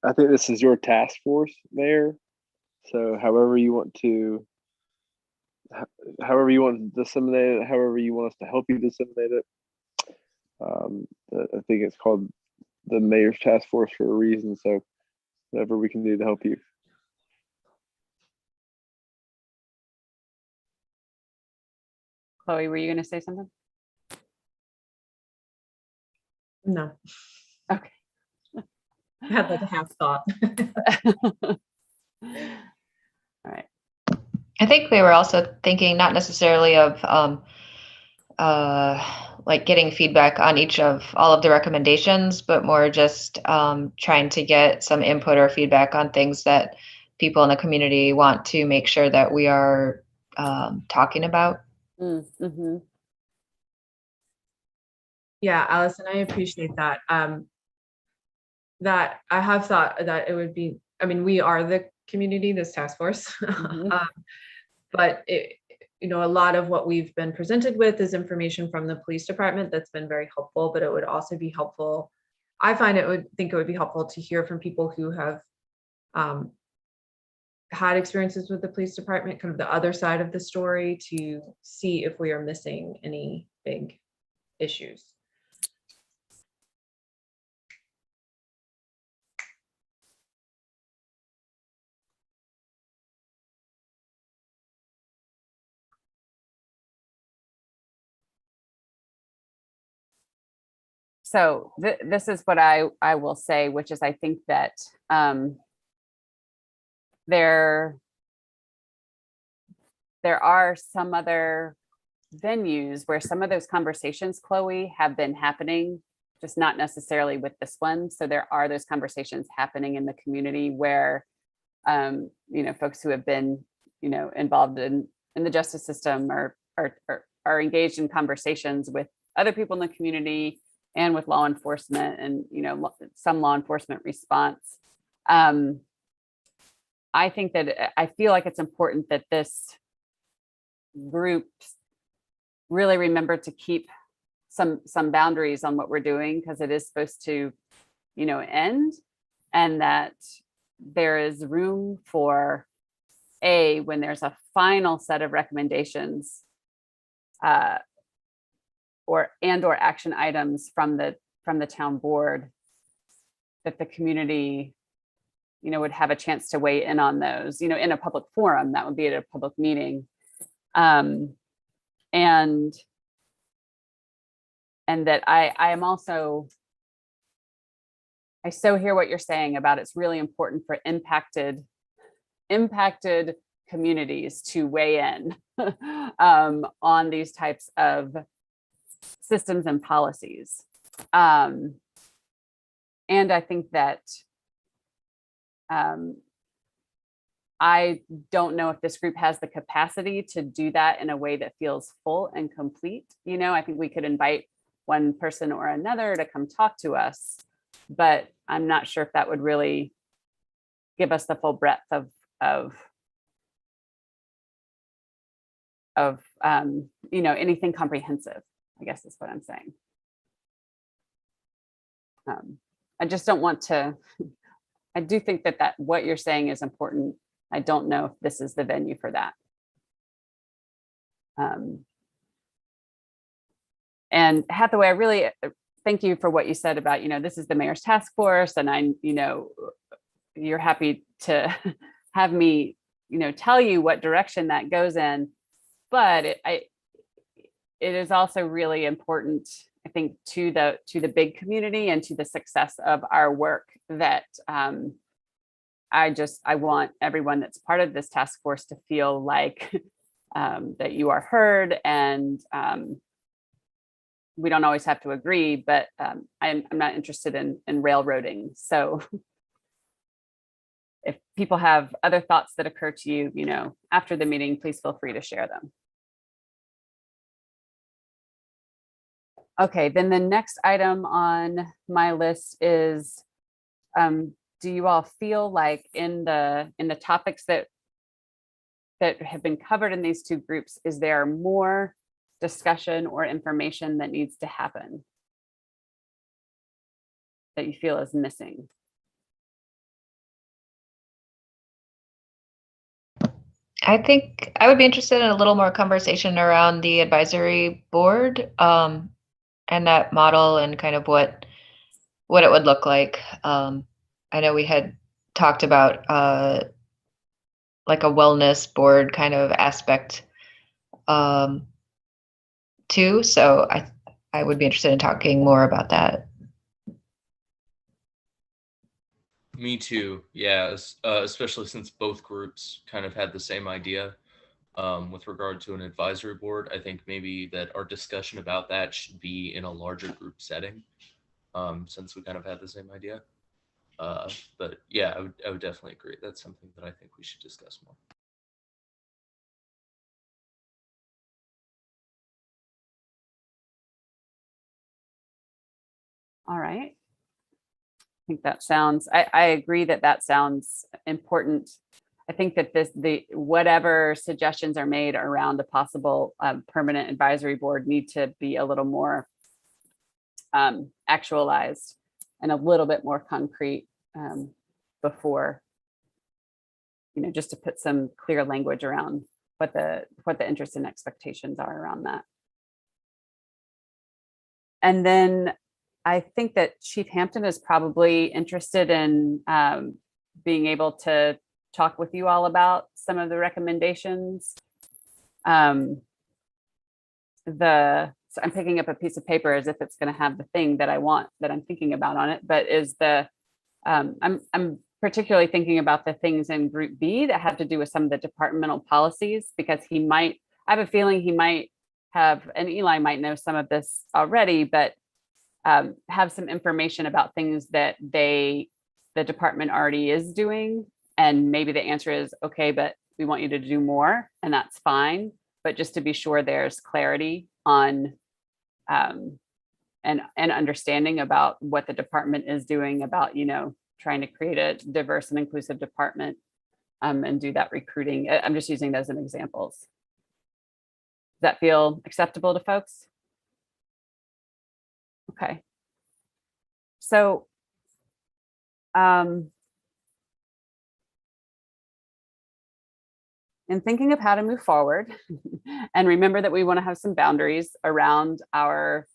I think this is your task force, Mayor. So however you want to disseminate it, however you want us to help you disseminate it. I think it's called the Mayor's Task Force for a reason. So whatever we can do to help you. Chloe, were you going to say something? No. Okay. I had like a half thought. All right. I think we were also thinking not necessarily of like getting feedback on all of the recommendations, but more just trying to get some input or feedback on things that people in the community want to make sure that we are talking about. Mm-hmm. Yeah, Allison, I appreciate that. That I have thought that it would be, we are the community, this task force, Mm-hmm. but it a lot of what we've been presented with is information from the police department that's been very helpful, but it would also be helpful. I think it would be helpful to hear from people who have had experiences with the police department, kind of the other side of the story, to see if we are missing any big issues. So this is what I will say, which is I think that there are some other venues where some of those conversations, Chloe, have been happening, just not necessarily with this one. So there are those conversations happening in the community where folks who have been involved in the justice system are engaged in conversations with other people in the community and with law enforcement and some law enforcement response. I think that I feel like it's important that this group really remember to keep some boundaries on what we're doing, because it is supposed to end, and that there is room for when there's a final set of recommendations or action items from the town board, that the community would have a chance to weigh in on those in a public forum. That would be at a public meeting, and that I am also, I so hear what you're saying about it's really important for impacted communities to weigh in on these types of systems and policies. And I think that I don't know if this group has the capacity to do that in a way that feels full and complete. I think we could invite one person or another to come talk to us, but I'm not sure if that would really give us the full breadth of anything comprehensive, I guess is what I'm saying. I just don't want to, I do think that what you're saying is important. I don't know if this is the venue for that. And Hathaway, I really thank you for what you said about, this is the mayor's task force, and you're happy to have me, tell you what direction that goes in. But it is also really important, I think, to the big community and to the success of our work, that I want everyone that's part of this task force to feel like that you are heard, and we don't always have to agree, but I'm not interested in railroading. So if people have other thoughts that occur to you, after the meeting, please feel free to share them. Okay, then the next item on my list is, do you all feel like in the topics that have been covered in these two groups, is there more discussion or information that needs to happen that you feel is missing? I think I would be interested in a little more conversation around the advisory board, and that model, and kind of what it would look like. I know we had talked about like a wellness board kind of aspect too. So I would be interested in talking more about that. Me too. Yeah, especially since both groups kind of had the same idea with regard to an advisory board. I think maybe that our discussion about that should be in a larger group setting, since we kind of had the same idea. But yeah, I would definitely agree. That's something that I think we should discuss more. All right. I think that sounds, I agree that sounds important. I think that whatever suggestions are made around a possible permanent advisory board need to be a little more actualized and a little bit more concrete before, just to put some clear language around what the interests and expectations are around that. And then I think that Chief Hampton is probably interested in being able to talk with you all about some of the recommendations. So I'm picking up a piece of paper as if it's going to have the thing that I want, that I'm thinking about on it, but I'm particularly thinking about the things in Group B that have to do with some of the departmental policies, because I have a feeling he might have, and Eli might know some of this already, but have some information about things that the department already is doing. And maybe the answer is, okay, but we want you to do more, and that's fine. But just to be sure there's clarity on and understanding about what the department is doing about, trying to create a diverse and inclusive department and do that recruiting. I'm just using those as examples. Does that feel acceptable to folks? Okay. So in thinking of how to move forward, and remember that we want to have some boundaries around our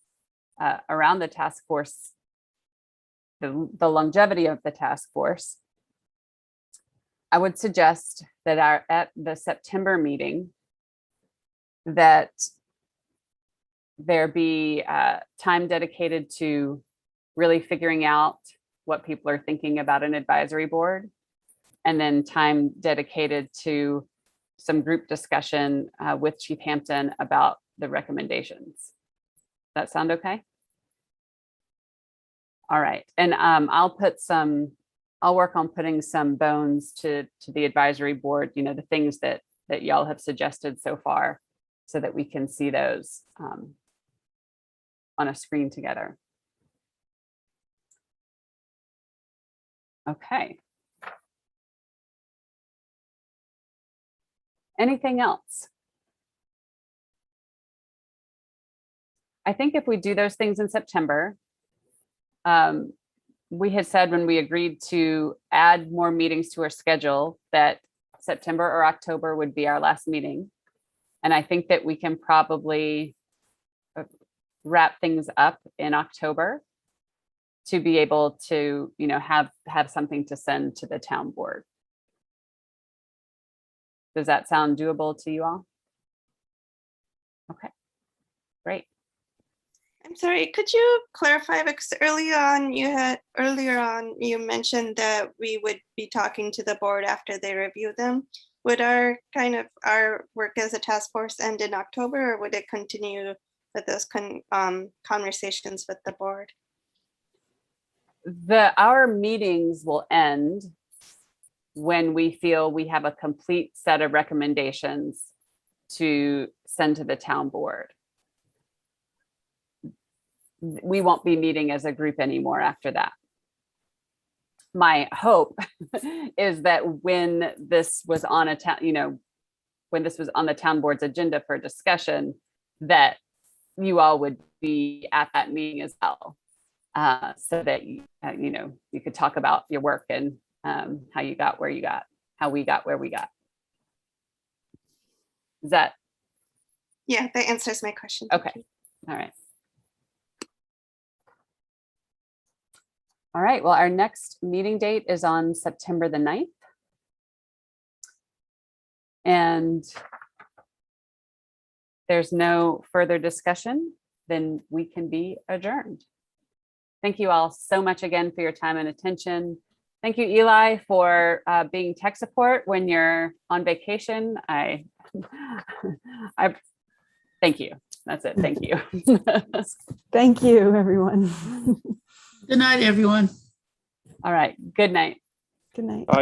around the task force, the longevity of the task force, I would suggest that at the September meeting, that there be time dedicated to really figuring out what people are thinking about an advisory board, and then time dedicated to some group discussion with Chief Hampton about the recommendations. That sound okay? All right, and I'll work on putting some bones to the advisory board, the things that y'all have suggested so far, so that we can see those on a screen together. Okay. Anything else? I think if we do those things in September, we had said when we agreed to add more meetings to our schedule that September or October would be our last meeting. And I think that we can probably wrap things up in October to be able to, have something to send to the town board. Does that sound doable to you all? Okay, great. I'm sorry, could you clarify, because earlier on you mentioned that we would be talking to the board after they review them. Would our work as a task force end in October, or would it continue with those conversations with the board? Our meetings will end when we feel we have a complete set of recommendations to send to the town board. We won't be meeting as a group anymore after that. My hope is that when this was on when this was on the town board's agenda for discussion, that you all would be at that meeting as well, so that you could talk about your work and how you got where you got, how we got where we got. Is that? Yeah, that answers my question. Okay. All right. All right. Well, our next meeting date is on September the 9th. And there's no further discussion, then we can be adjourned. Thank you all so much again for your time and attention. Thank you, Eli, for being tech support when you're on vacation. I thank you. That's it. Thank you. Thank you, everyone. Good night, everyone. All right. Good night. Good night. Bye.